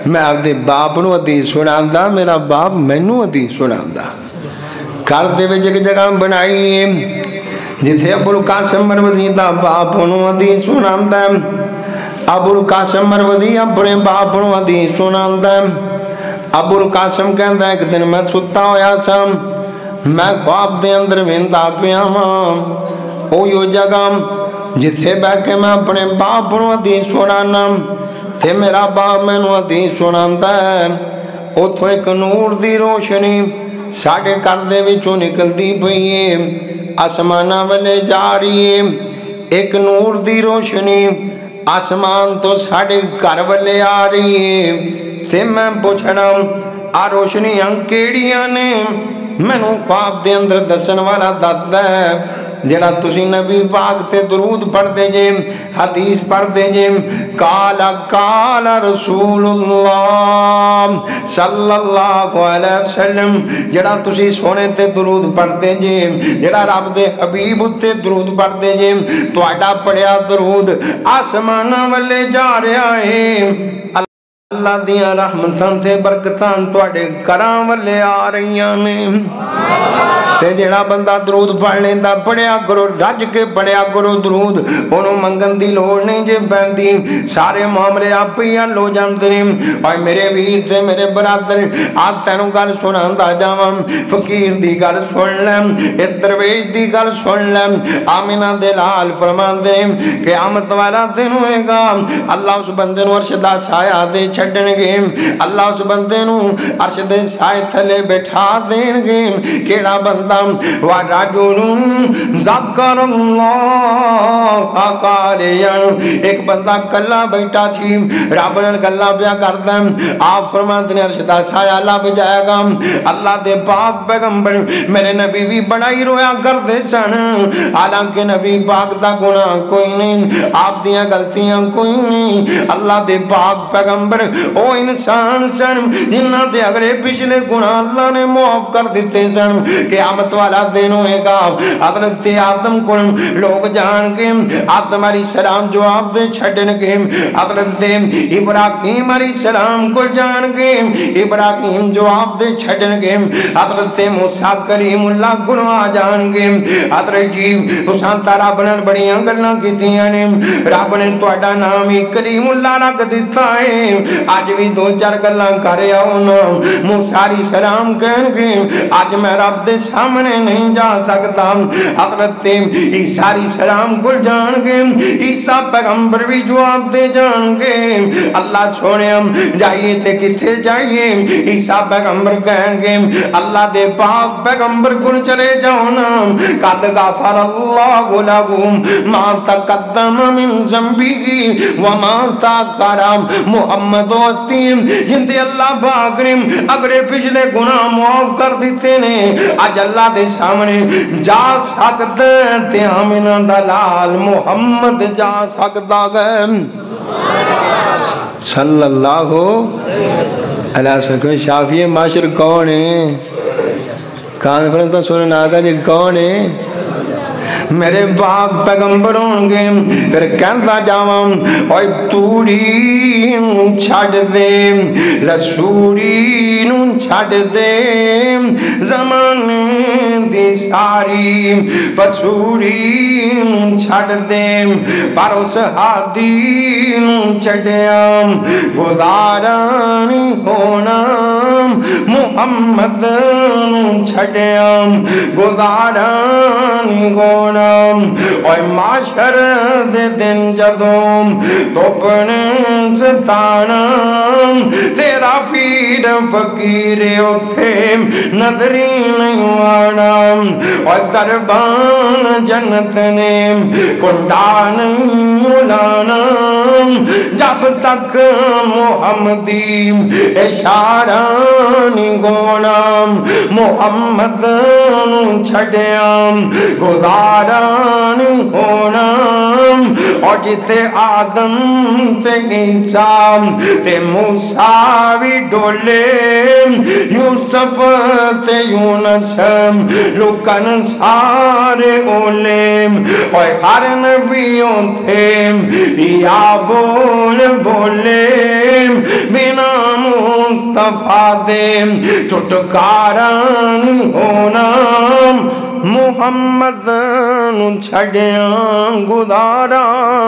میں اپنے باپ نو حدیث سناندا، میرا باپ مینوں حدیث سناندا۔ گھر دے وچ ایک جگہ بنائی ہے جتھے ابو القاسم مروزی دا باپ نو حدیث سناندا ہے۔ ابو القاسم مروزی اپنے باپ نو حدیث سناندا ہے۔ ابو القاسم کہندا ہے ایک دن میں ستا ہویا سا، میں خواب دے اندر ویندا پیا ہاں اوہی جگہ جتھے بہ کے میں اپنے باپ نو حدیث سنانا تے میرا باپ مینوں حدیث سناندا ہے۔ اوتھوں ایک نور دی روشنی ساڈے گھر دے وچوں نکلدی پئی ہے، آسماناں والے جا رہی ہے۔ ایک نور دی روشنی آسمان تو ساڑھے گھر والے آ رہی ہے تے میں پوچھنا آ روشنیاں کیڑیاں نے؟ مینوں خواب دے اندر دسن والا دسدا ہے جڑا تسی نبی پاک تے درود پڑھ دے جے، حدیث پڑھ دے جے، قال رسول اللہ صلی اللہ علیہ وسلم، جڑا تسی سونے تے درود پڑھ دے جے، جڑا رب دے حبیب تے درود پڑھ دے جے، تہاڈا پڑھیا درود آسماناں والے جا رہا ہے۔ اللہ دیاں رحمتاں تے برکتاں تواڈے گھراں والے آ رہیاں نے۔ تے جڑا بندہ درود پڑھ لیندا پڑھیا کرو، رج کے پڑھیا کرو درود، انہوں منگن دی لوڑ نہیں جے پیندی، سارے معاملے آپ ہی حل ہو جاندے نے۔ اور میرے ویر تے میرے برادر آج تینوں گل سناندا جاواں، فقیر دی گل سن لے، اس درویش دی گل سن لے۔ آمینہ دے لال فرماندے قیامت والا دن ہوئے گا، اللہ اس بندے نو عرش دا سایہ دے چھڈن گے، اللہ اس بندے نو عرش دے سایہ تھلے بٹھا دین گے۔ کیڑا بندہ وَرَجُلٌ ذَكَرَ اللَّهَ قَالِيًا، ایک بندہ کلا بیٹھا تھی رب نال گلاں پیا کردا، آپ فرماندے نے عرش دا سایہ لب جائے گا۔ اللہ دے پاک پیغمبر میرے نبی بھی بڑا ہی رویا کردے سن، حالانکہ نبی پاک دا گناہ کوئی نہیں، آپ دیاں غلطیاں کوئی نہیں، اللہ دے پاک پیغمبر او انسان سن جنہاں دے اگلے پچھلے گناہ اللہ نے معاف کر دیتے سن۔ قیامت والا دن ہوئے گا، حضرت آدم کو لوگ جان گے، آدم علیہ السلام جواب دے چھڑن گے، حضرت ابراہیم علیہ السلام کو جان گے، ابراہیم جواب دے چھڑن گے، حضرت موسیٰ کریم اللہ کو جان گے۔ حضرت جی تساں تا رب نال بڑیاں گلاں کیتیاں نے، رب نے تہاڈا نام ہی کریم اللہ رکھ دتا ہے، اج بھی دو چار گلاں کر آؤنا موسیٰ علیہ السلام کہن گے اج میں رب دے سامنے نہیں جا سکتا حضرت عیسیٰ علیہ السلام کو جان گے عیسیٰ پیغمبر بھی جواب دے جان گے اللہ سونے جائیے تے کتھے جائیے عیسیٰ پیغمبر کہیں گے اللہ دے پاک پیغمبر کو چلے جاؤنا قد غفر اللہ لہم ما تقدم من ذنبہ وما تاخر محمد وسطیم جن دے اللہ پاک نے اگلے پچھلے گناہ معاف کر دیتے نے آج اللہ دے سامنے جا سکتے تے آمینہ دلال محمد جا سکتا گئے صلی اللہ علیہ وسلم شافی معاشر کون ہے کانفرنس تو سننا آگا جی کون ہے میرے پاک پیغمبر ہوں گے پھر کہتا جاواں اوے توڑی چھڑ دے رسولی چھڑ دے زمانے دی ساری پسوری چھڑ دے پر اس ہادی چھڑیا گزارا نہیں ہونا محمد چھڑیا گزارا نہیں ہونا اور معاشر دے دن جدوں توپنے ستانا تیرا پیر فقیر اتھے نظری نہیں آنا اور دربان جنت نے کنڈا نہیں الانا جب تک محمدی اشارہ نہیں گونا محمد چھڑیا گزارا نہیں ہونا اور جتے آدم تے عیسیٰ تے موسیٰ بھی ڈولے یوسف تے یونس رکن سارے اولے اور ہر نبیوں تھے یا بول بولے بنا مصطفیٰ دے چھٹکارا نہیں ہونا محمد چھڑیاں گزارا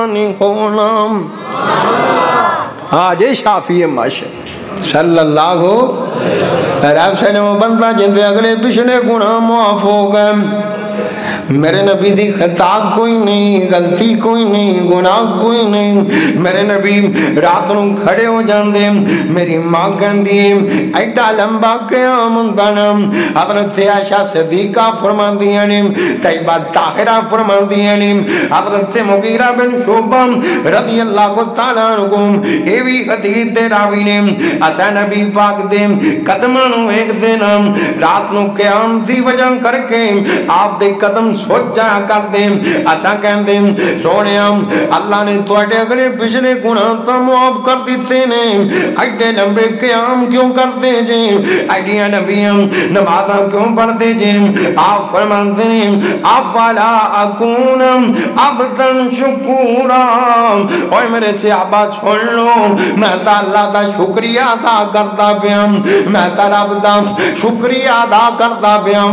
نہیں ہونا آج شافی معاشر صلی اللہ علیہ وسلم بندہ جن دے اگلے پچھلے گناہ معاف ہو گئے میرے نبی دی خطا کوئی نہیں غلطی کوئی نہیں گناہ کوئی نہیں میرے نبی رات نوں کھڑے ہو جاندے میری ماں کہندی ایڈا لمبا قیام ہوندا نا حضرت عائشہ صدیقہ فرماندیاں نے طیبہ طاہرہ فرماندیاں نے حضرت مغیرہ بن شعبہ رضی اللہ تعالیٰ عنہ اے بھی حدیث دے راوی نے اسا نبی پاک دے قدماں نوں ایک دینا رات نوں قیام دی وجہ کر کے آپ دے قدم سوچ جا کر دیں اسا کہن دیں سونے اللہ نے توڑے اگلے پچھلے گناہ تو معاف کر دیتے نے ایڈے لمبے قیام کیوں کرتے جی ایڈیاں نبیاں نمازاں کیوں پڑھتے جی آپ فرماتے ہیں افلا اکون عبدا شکورا اوے میرے صحابہ سن لو میں تا اللہ دا شکریہ ادا کرتا پیا میں تا رب دا شکریہ ادا کرتا پیا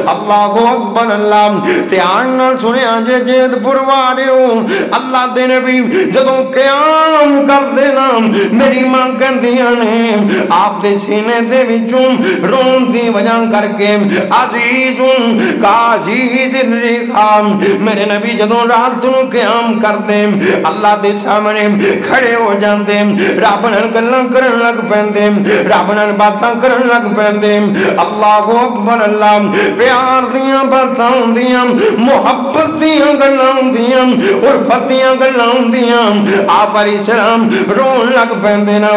اللہ اکبر اللہ دھیان نال سنیا جے جید پروارے ہو اللہ دے نبی جدوں قیام کر دینا میری ماں کہندیاں نے آپ دے سینے دے وچوں رون دی وجہ کر کے عزیزن کا عزیز الرحام میرے نبی جدوں رات نوں قیام کر دے اللہ دے سامنے کھڑے ہو جاندے رب نال گلاں کرن لگ پیندے رب نال باتاں کرن لگ پیندے اللہ اکبر اللہ پیار دیاں باتاں ہوندیاں محبت دیاں گلاں ہوندیاں عرفت دیاں گلاں ہوندیاں آپ علیہ السلام رون لگ پیندے نا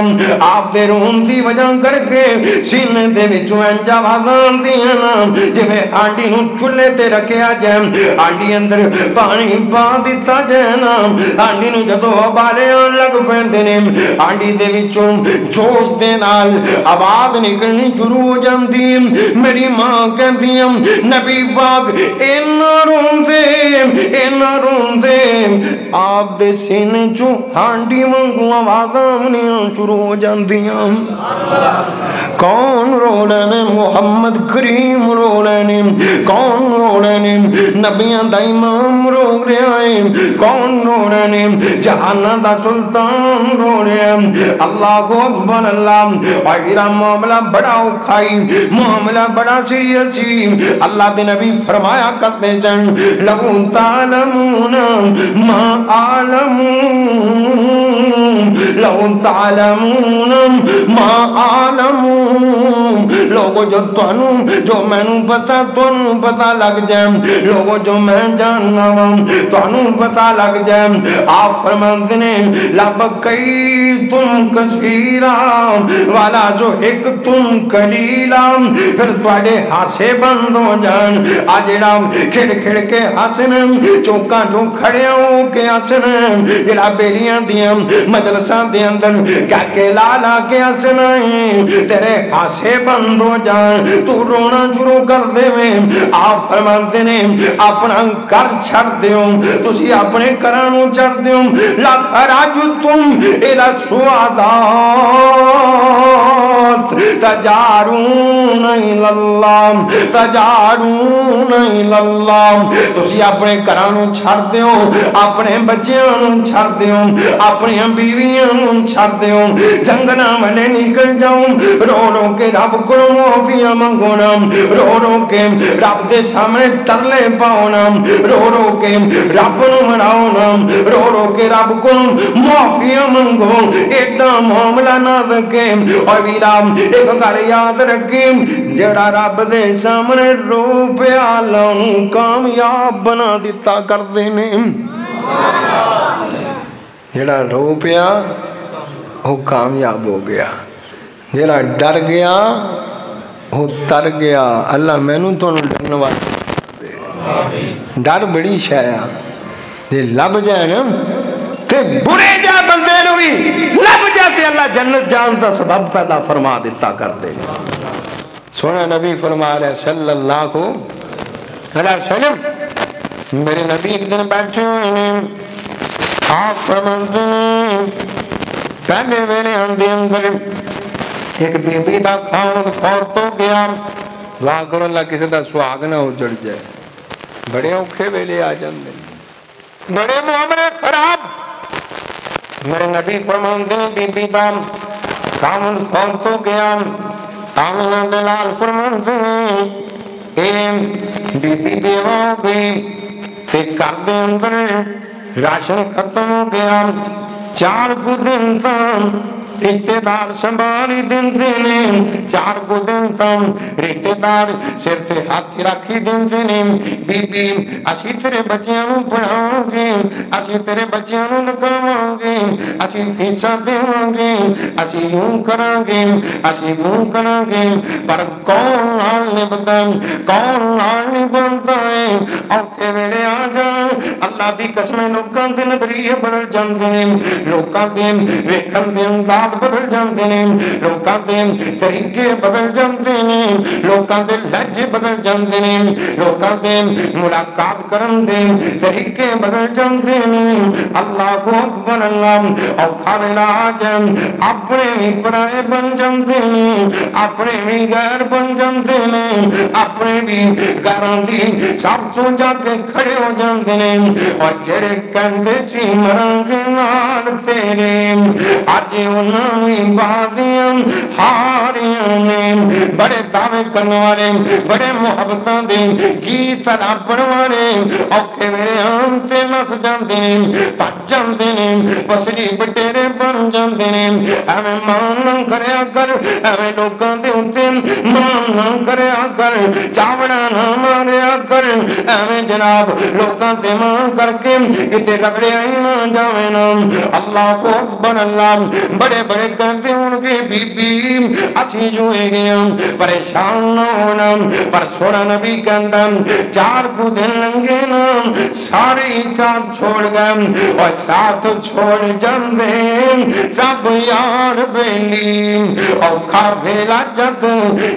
آپ دے رون دی وجہ کر کے سینے دے وچوں انج آوازاں آندیاں نا جویں آنڈی نوں چولہے تے رکھیا جائے آنڈی اندر پانی پا دتا جائے نا آنڈی نوں جدوں ابالے آن لگ پیندے نے آنڈی دے وچوں جوش دے نال آواز نکلنی شروع ہو جاندی میری ماں کہندی نبی پاک اینا رون دے آپ دے سینے چوں ہانڈی وانگوں آوازاں شروع ہو جاندیاں کون رو رہے نے محمد کریم رو رہے نے کون رو رہے نے نبیاں دا امام رو رہا ہے، کون رو رہے ہیں؟ جہانہ دا سلطان رو رہے ہیں۔ اللہ اکبر اللہ، اور میرا معاملہ بڑا اکھائی، معاملہ بڑا سیریسی۔ اللہ دے نبی فرمایا کرتے جن لو تعلمون ما اعلمون، لو تعلمون ما اعلمون، لوگو جو تانوں جو میں نوں پتا تانوں پتا لگ جائے، لوگو جو میں جاننا ہوں تانوں پتا لگ جائے۔ آپ فرماتے ہیں لبکی تم کثیرا والا جو ایک تم قلیلا، پھر تواڈے ہاسے بند ہو جان۔ آجڑا کھڑ کھڑ کے ہسن، چوکاں جو کھڑے ہو کے ہسن، جڑا بیلیاں دیاں مجلساں دے اندر کیا کے لالا کے ہسنا، تیرے ہاسے بند ہو جان، تو رونا شروع کر دے میں۔ آپ فرماتے ہیں اپنا گھر چھڑ دیو، تسی اپنے گھراں چھڑ دیو، لا خرجتم الی السوادات تجارون الی اللہ، تجارون الی اللہ، تسی اپنے گھراں چھڑ دیو، اپنے بچیاں چھڑ دیو، اپنی بیویاں چھڑ دیو، جنگلاں والے نکل جاؤ، رو رو کے رب کو معافیاں منگونا، رو رو کے رب دے سامنے ترلے پاؤنا، رو رو کے رب نو مناؤنا، رو رو کے رب کو معافیاں منگو۔ ایڈا معاملہ نہ رکھے، اور ویرام ایک گھر یاد رکھے، جڑا رب دے سامنے رو پیا لوں کامیاب بنا دیتا کر دینے۔ جڑا رو پیا وہ کامیاب ہو گیا، جڑا ڈر گیا وہ تر گیا۔ اللہ میں نوں تو ڈرنے والے ڈر بڑی شایا جے لب جائے نا تے برے جا بندے نو بھی لب جاتے اللہ جنت جان دا سبب پیدا فرما دیتا کر دے۔ سونا نبی فرما رہے صلی اللہ علیہ وسلم، میرے نبی ایک دن بیٹھے ہوئے، آپ فرماتے ہیں پہلے ویلے اندے اندر ایک بی بی دا کھاؤں فوت ہو گیا، دعا کرو اللہ کسی دا سواگ نہ اجڑ جائے۔ بڑے اوکھے ویلے آ جاندے، بڑے معاملے خراب۔ میرے نبی فرماتے ہیں بی بی دا کھاؤں فوت ہو گیا، آمنہ بلال فرماتے ہیں اے بی بی بیوہ ہو گئی، تے کر دے اندر راشن ختم ہو گیا، 4 دن تک رشتہ دار سنبھالی دن دینے، 4 دن تک رشتہ دار سر تے ہاتھ رکھی دن دینے، بی بی اسی تیرے بچیاں نوں پڑھاؤں گے، اسی تیرے بچیاں نوں لگاؤں گے، اسی فیساں دیواں گے، اسی یوں کریں گے، اسی یوں کریں گے، پر کون نال نبھدا، کون نال نہیں بنتا ہے؟ اوکے ویلے آ جائیں، اللہ دی قسمیں لوکاں دے نظریے بدل جاندے نے، لوکاں دے ویکھن دے انداز بدل جاندے نے، لوکاں دے طریقے بدل جاندے نے، لوکاں دے لہجے بدل جاندے نے، لوکاں دے ملاقات کرن دے طریقے بدل جاندے نے۔ اللہ اکبر اللہ، اور کھاوے آ جائیں اپنے بھی پرائے بن جاندے نے، اپنے بھی غیر بن جاندے نے، اپنے بھی غیراں دی سب تو جا کے کھڑے ہو جاندے نے، اور جڑے کہندے سی مراں گے نال تیرے، اج انہاں وی بازیاں ہاریاں نے۔ بڑے دعوے کرنے والے، بڑے محبتاں دے گیت رابڑ والے اوکھے میرے آن تے نس جاندے نے، پج جاندے نے، پسری بٹیرے بن جاندے نے۔ ایویں مان نہ کریا کر، ایویں لوکاں دے اوتے مان نہ کریا کر، چاوڑا نہ ماریا کر، ایویں جناب لوکاں تے مان کر کے کتے رگڑیا ہی نہ جاویں نا۔ اللہ اکبر اللہ، بڑے بڑے کہتے ہوں گے بی بی اچھی جو ہے گیا پریشان نہ ہونا، پر سونا نبی کہندہ 4 دن لنگے نا سارے ہی ساتھ چھوڑ گئے، اور ساتھ چھوڑ جاندے سب یار بیلی، اور کھا بھیلا جد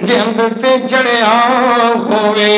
جند تے چڑیا ہوئے،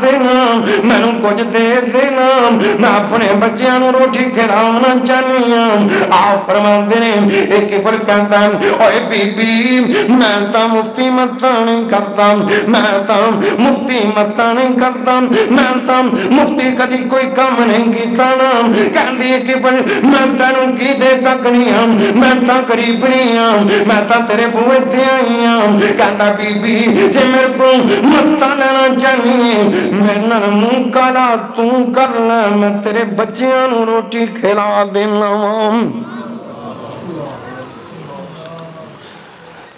دینا مینوں کچھ دے دینا میں اپنے بچیاں نوں روٹی کھلاونا چاہنی ہوں آپ فرماندے نے ایک کفر کہتا ہے اوے بی بی میں تا مفتی متا نہیں کرتا میں تا مفتی متا نہیں کرتا میں تا مفتی کدی کوئی کام نہیں کیتا نا کہندی ہے کہ میں تینوں کی دے سکنی ہوں میں تا قریب نہیں ہوں میں تا تیرے بوئے تے آئی ہوں کہتا بی بی جے میرے کو متا لینا چاہیے میرے نال منہ کالا تو کر لے میں تیرے بچیاں نوں روٹی کھلا دینا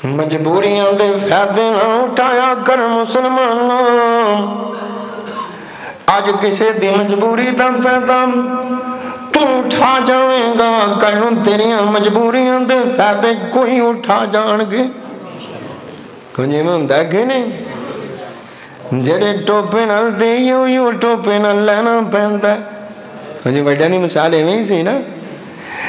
مجبوریاں دے فائدے نہ اٹھایا کر مسلمان آج کسی دی مجبوری دا فائدہ تو اٹھا جائے گا کل تیریاں مجبوریاں دے فائدے کوئی اٹھا جان گے کنجی میں ہوں دیکھے نہیں جڑے ٹوپے نال دے یو ٹوپے نال لینا پہنتا ہے کنجی بڑھا نہیں مثال ہے میں سی نا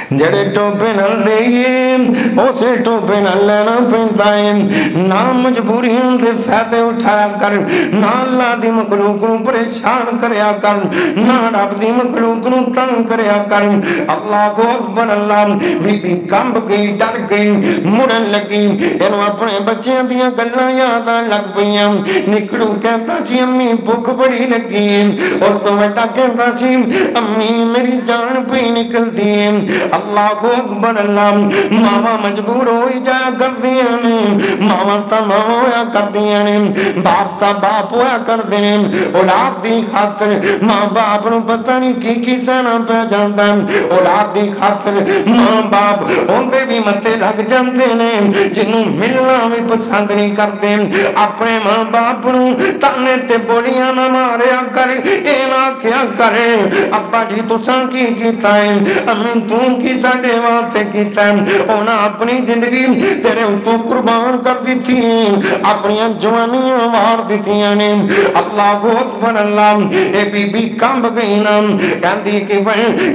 جڑے ٹوپے نال دئیے اسے ٹوپے نال لینا پیندا ہے نہ مجبوریاں دے فائدے اٹھایا کر نہ اللہ دی مخلوق نوں پریشان کریا کر نہ رب دی مخلوق نوں تنگ کریا کر اللہ اکبر اللہ بی بی کمب گئی ڈر گئی مڑن لگی اینو اپنے بچیاں دیاں گلاں یاد آن لگ پیاں نکلو کہندا جی امی بھوک بڑی لگی اس تو بڑا کہندا جی امی میری جان پئی نکلدی ہے اللہ اکبر اللہ ماما مجبور ہوئی جایا کر دیا نے ماما تا ماما ہویا کر دیا نے باپ تا باپ ہویا کر دیا اولاد دی خاطر ماں باپ نو پتہ نہیں کی سہنا پہ جانتا ہے اولاد دی خاطر ماں باپ ہوندے بھی متے لگ جاندے نے جنوں ملنا بھی پسند نہیں کرتے اپنے ماں باپ نو تانے تے بولیاں نہ ماریا کر اے نہ کیا کرے ابا جی تساں کی کیتا ہے امی تو کی ساڑے واسطے کیتا ہے اونا اپنی زندگی تیرے تو قربان کر دیتی اپنی جوانیاں مار دیتی نے اللہ اکبر اللہ اے بی بی کمب گئی نا کہندی کہ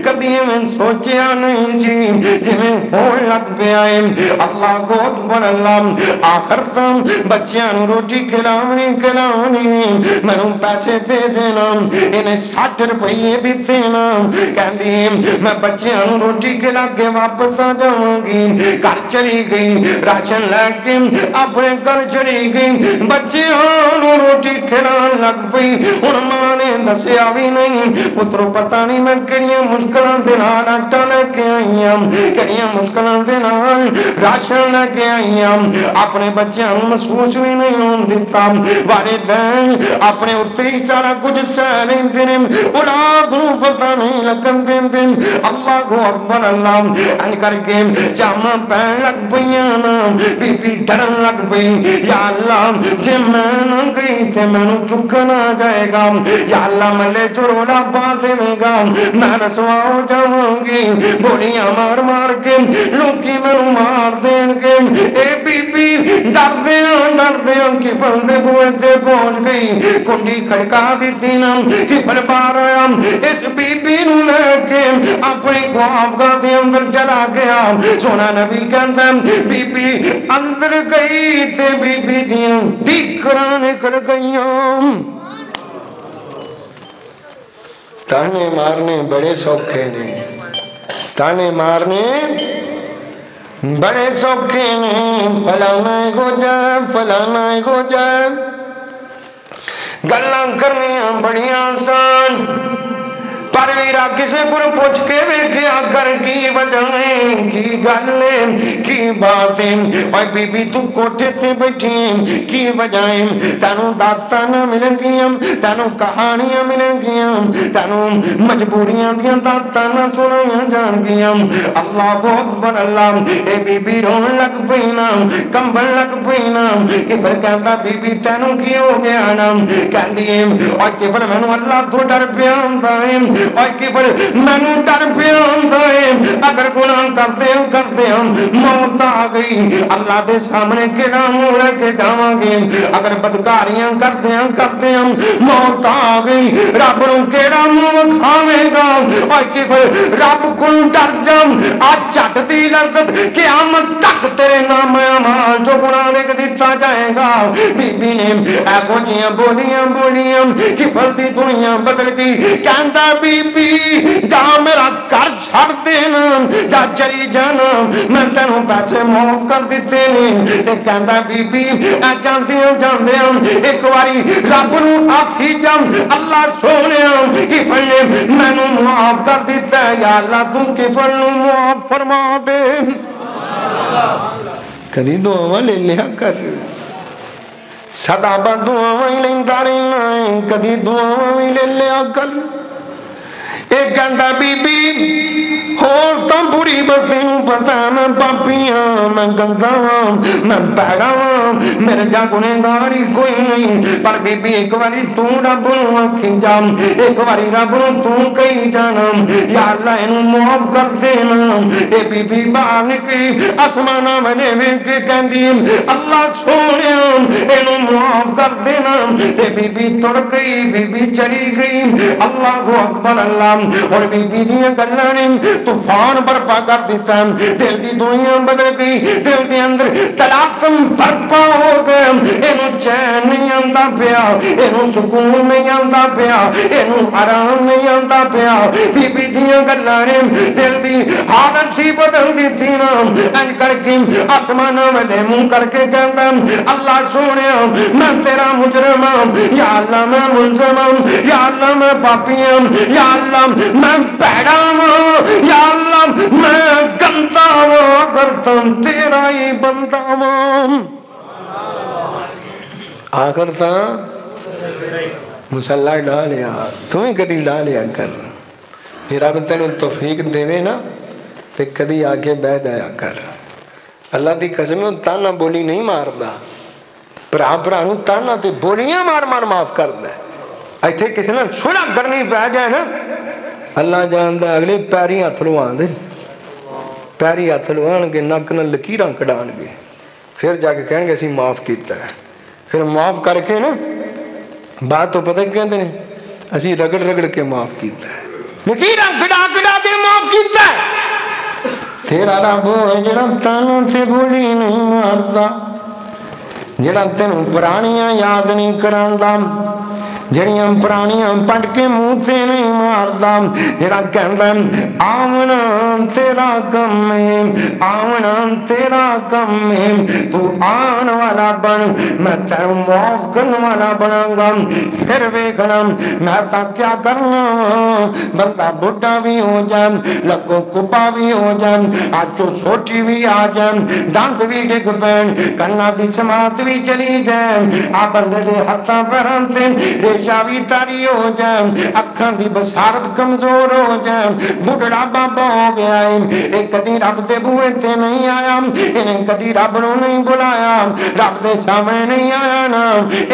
کدی میں سوچیا نہیں جی جی میں ہون لگ پیا ہے اللہ اکبر اللہ آخر تم بچیاں نوں روٹی کھلاونی مینوں پیسے دے دینا انہیں 60 روپے دیتے نا کہندی میں بچیاں نوں روٹی کھلا کے واپس آ جاؤں گی گھر چلی گئی راشن لے کے اپنے گھر چلی گئی بچیاں نوں روٹی کھلان لگ پئی ہن ماں نے دسیا بھی نہیں پترو پتہ نہیں میں کہڑیاں مشکلاں دے نال آٹا لے کے آئی ہوں کہڑیاں مشکلاں دے نال راشن لے کے آئی ہوں اپنے بچیاں نوں محسوس بھی نہیں ہون دتا والدین اپنے اوتے ہی سارا کچھ سہ لیندے نے اولاد نوں پتہ نہیں لگن دیندے اللہ اکبر اللہ ان کر کے جاماں پہن لگ پئیاں نا بی بی ڈرن لگ پئی یا اللہ جے میں نہ گئی تے مینوں چکنا جائے گا یا اللہ ملے چرولا پا دے گا میں رسوا ہو جاواں گی گولیاں مار مار کے لوکی مینوں مار دین گے اے بی بی ڈردیاں کہ بندے بوئے تے پہنچ گئی کنڈی کھڑکا دیتی نا کہ پھر بار آیا اس بی بی نوں لے کے اپنی خواب گاہ دے اندر چلا گیا سونا نبی کہندا بی بی اندر گئی تے بی بی دیاں ٹھیکراں نکل گئیاں تانے مارنے بڑے سوکھے نے تانے مارنے بڑے سوکھے نے فلانا ہو جائے فلانا ہو جائے گلاں کرنیاں بڑی آسان پر ویرا کسے کو پوچھ کے ویکھیا کر کی وجہیں کی گلیں کی باتیں اور بی بی تو کوٹھے تے بیٹھی کی وجہیں تینوں داتا نہ ملن گیاں تینوں کہانیاں ملن گیاں تینوں مجبوریاں دیاں داتا نہ سنائیاں جان گیاں اللہ اکبر اللہ اے بی بی رون لگ پینا کمبل لگ پینا کہ پھر کہتا بی بی تینوں کی ہو گیا نا کہندی اور کہ پھر مینوں اللہ تو ڈر پیا ہوندا ہے اور کہ پھر مینوں ڈر پیا ہوندا ہے اگر گناہ کرتے ہم موت آ گئی اللہ دے سامنے کیڑا منہ لے کے جاواں گے اگر بدکاریاں کرتے ہم موت آ گئی رب نوں کیڑا منہ وکھاوے گا اور کہ پھر رب کو ڈر جام آج چٹ دی لذت قیامت تک تیرے نام اعمال جو گناہ لکھ دیتا جائے گا. بی بی نے ایکو جیاں بولیاں کہ پھلتی دنیا بدل گئی. کہندا بی بی جا میرا گھر چھڑ دینا جا چلی جانا میں تینوں پیسے معاف کر دیتے نے. کہندا بی بی جاندیاں ایک واری رب نو آکھی جام اللہ سونے کی فلے میں نو معاف کر دیتا ہے یا اللہ تو کی فل نو معاف فرما دے. کدی دعا لے لیا کر سدا با دعا لیندا رہنا کدی دعا لے لیا کر. ایک گندا بی بی ہور تو بری بتی نو پتا میں پاپیاں میں گندا میں پیڑا میرے جا گنہگاری کوئی نہیں. پر بی بی ایک باری تو رب نو آکھی جام ایک باری رب نو تو کہی جانا یا اللہ انہوں معاف کر دینا. اے بی بی باہر نکلی آسمانہ وجہ ویکھ کے کہندی اللہ سونے انہوں معاف کر دینا. تے بی بی تڑ گئی بی بی چلی گئی. اللہ اکبر اللہ. اور بی بی دیاں گلاں نے طوفان برپا کر دیتا. دل دی دنیا بدل گئی. دل دے اندر تلاطم برپا ہو گیا. اینوں چین نہیں آندا پیا اینوں سکون نہیں آندا پیا اینوں آرام نہیں آندا پیا. بی بی دیاں گلاں نے دل دی حالت سی بدل دی تھی نا. ان کر کے آسماناں والے منہ کر کے کہندا اللہ سونیا میں تیرا مجرم ہوں یا اللہ میں ملزم ہوں یا اللہ میں پاپی ہوں یا اللہ میں پیڑا ہوں یا اللہ میں گندا ہوں کرتا تیرا ہی بندہ ہوں. آخر تا مسلح ڈالیا تمہیں کدی ڈالیا کر رب تینوں توفیق دے نا تے کدی آگے بہ جایا کر. اللہ دی قسم تانا بولی نہیں ماردا برا نو تانا تے بولیاں مار مار معاف کردا. ایتھے کسی نے سنا کرنی پہ جائے نا اللہ جاندا اگلے پیری ہاتھ لوان دے پیری ہاتھ لوان گے نک نال لکیراں کڈان گے پھر جا کے کہیں گے اسی معاف کیتا ہے. پھر معاف کر کے نا بات تو پتہ کہندے نے اسی رگڑ رگڑ کے معاف کیتا ہے لکیراں کڈا کڈا کے معاف کیتا ہے. تیرا رب ہے جڑا تانوں تے بولی نہیں ماردا جڑا تینوں پرانیاں یاد نہیں کراندا جڑیاں پرانیاں پڑھ کے منہ تے نہیں ماردا جڑا کہندا آمنا تیرا کم ہے آمنا تیرا کم ہے تو آن والا بن میں تینوں معاف کرنے والا بناں گا. پھر ویکھنا میں تا کیا کرنا بندہ بڈھا بھی ہو جائے لگو کپا بھی ہو جائے آچو چھوٹی بھی آ جائے دانت بھی ڈگ پین کنا دی سماعت بھی چلی جائے آ بندے دے ہتھاں پیراں تے ریشہ بھی تاری ہو جائے اکھاں دی بصارت کمزور ہو جائے بڈھڑا بابا ہو گیا ہے ایک کدی رب دے بوئے تے نہیں آیا انہیں کدی رب نو نہیں بلایا رب دے سامنے نہیں آیا نا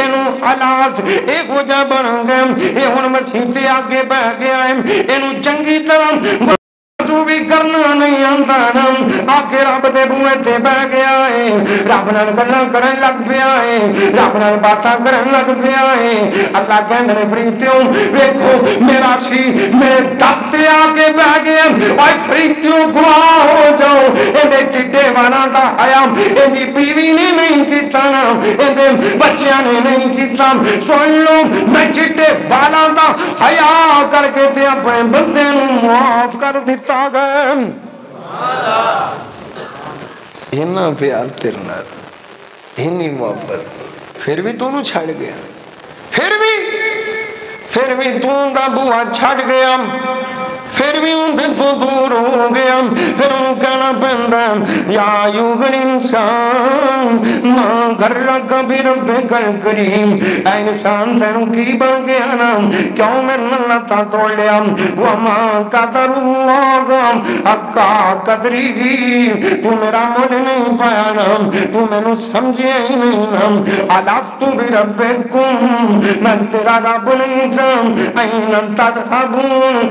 انہوں حالات ایک وجہ بن گئے یہ ہن مسیح تے آگے بہ گیا ہے انہوں چنگی طرح تو بھی کرنا نہیں آندا نا آکے رب دے بوئے تے بہ گیا ہے رب نال گلاں کرن لگ پیا ہے رب نال باتاں کرن لگ پیا ہے. اللہ کہندے نے فریتیوں ویکھو میرا سی میرے در تے آکے بہ گیا اوے فریتیوں گواہ ہو جاؤ ایندے چٹے والاں دا حیا ایندی بیوی نے نہیں کیتا نا ایندے بچیاں نے نہیں کیتا. سن لو میں چٹے والاں دا حیا کر کے تے اپنے بندے نو معاف کر دیتا گئے. اینا پیار تیرے نال اینی محبت پھر بھی تو نو چھڑ گیا پھر بھی تو دا بوا چھڑ گیا پھر بھی ان دن تو دور ہو گیا پھر ان کہنا پہندا یا ایوہ الانسان ما غرک بربک الکریم اے انسان تینوں کی بن گیا نا کیوں میں منتا توڑ لیا وما قدر اللہ حقا قدری گی تو میرا مل نہیں پایا نا تو میں نو سمجھے ہی نہیں نا الستو بربکم میں تیرا رب نہیں سام این تذہبون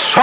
100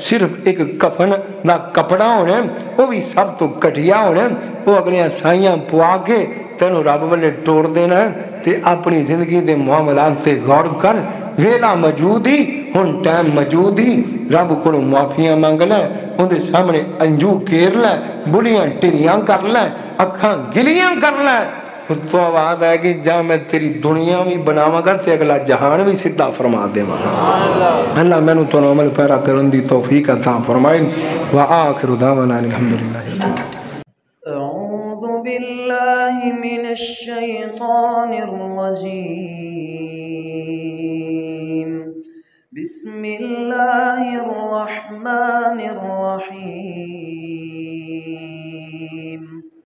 صرف ایک کفن دا کپڑا ہونا وہ بھی سب تو گھٹیا ہونا وہ اگلیاں سائیاں پوا کے تینوں رب والے ٹور دینا تے اپنی زندگی دے معاملات تے غور کر ویلا موجود ہی ہن ٹائم موجود ہی رب کو معافیاں مانگ لے ان دے سامنے انجو کیر لے بڑیاں ٹریاں کر لے اکھاں گلیاں کر لے تو آواز ہے کہ جا میں تیری دنیا بھی بناواں گا تے اگلا جہان بھی سدھا فرما دے اللہ میں تو عمل پیرا کرن دی توفیق عطا فرمائے وآخر دعوانا الحمدللہ أعوذ بالله من الشيطان الرجيم بسم الله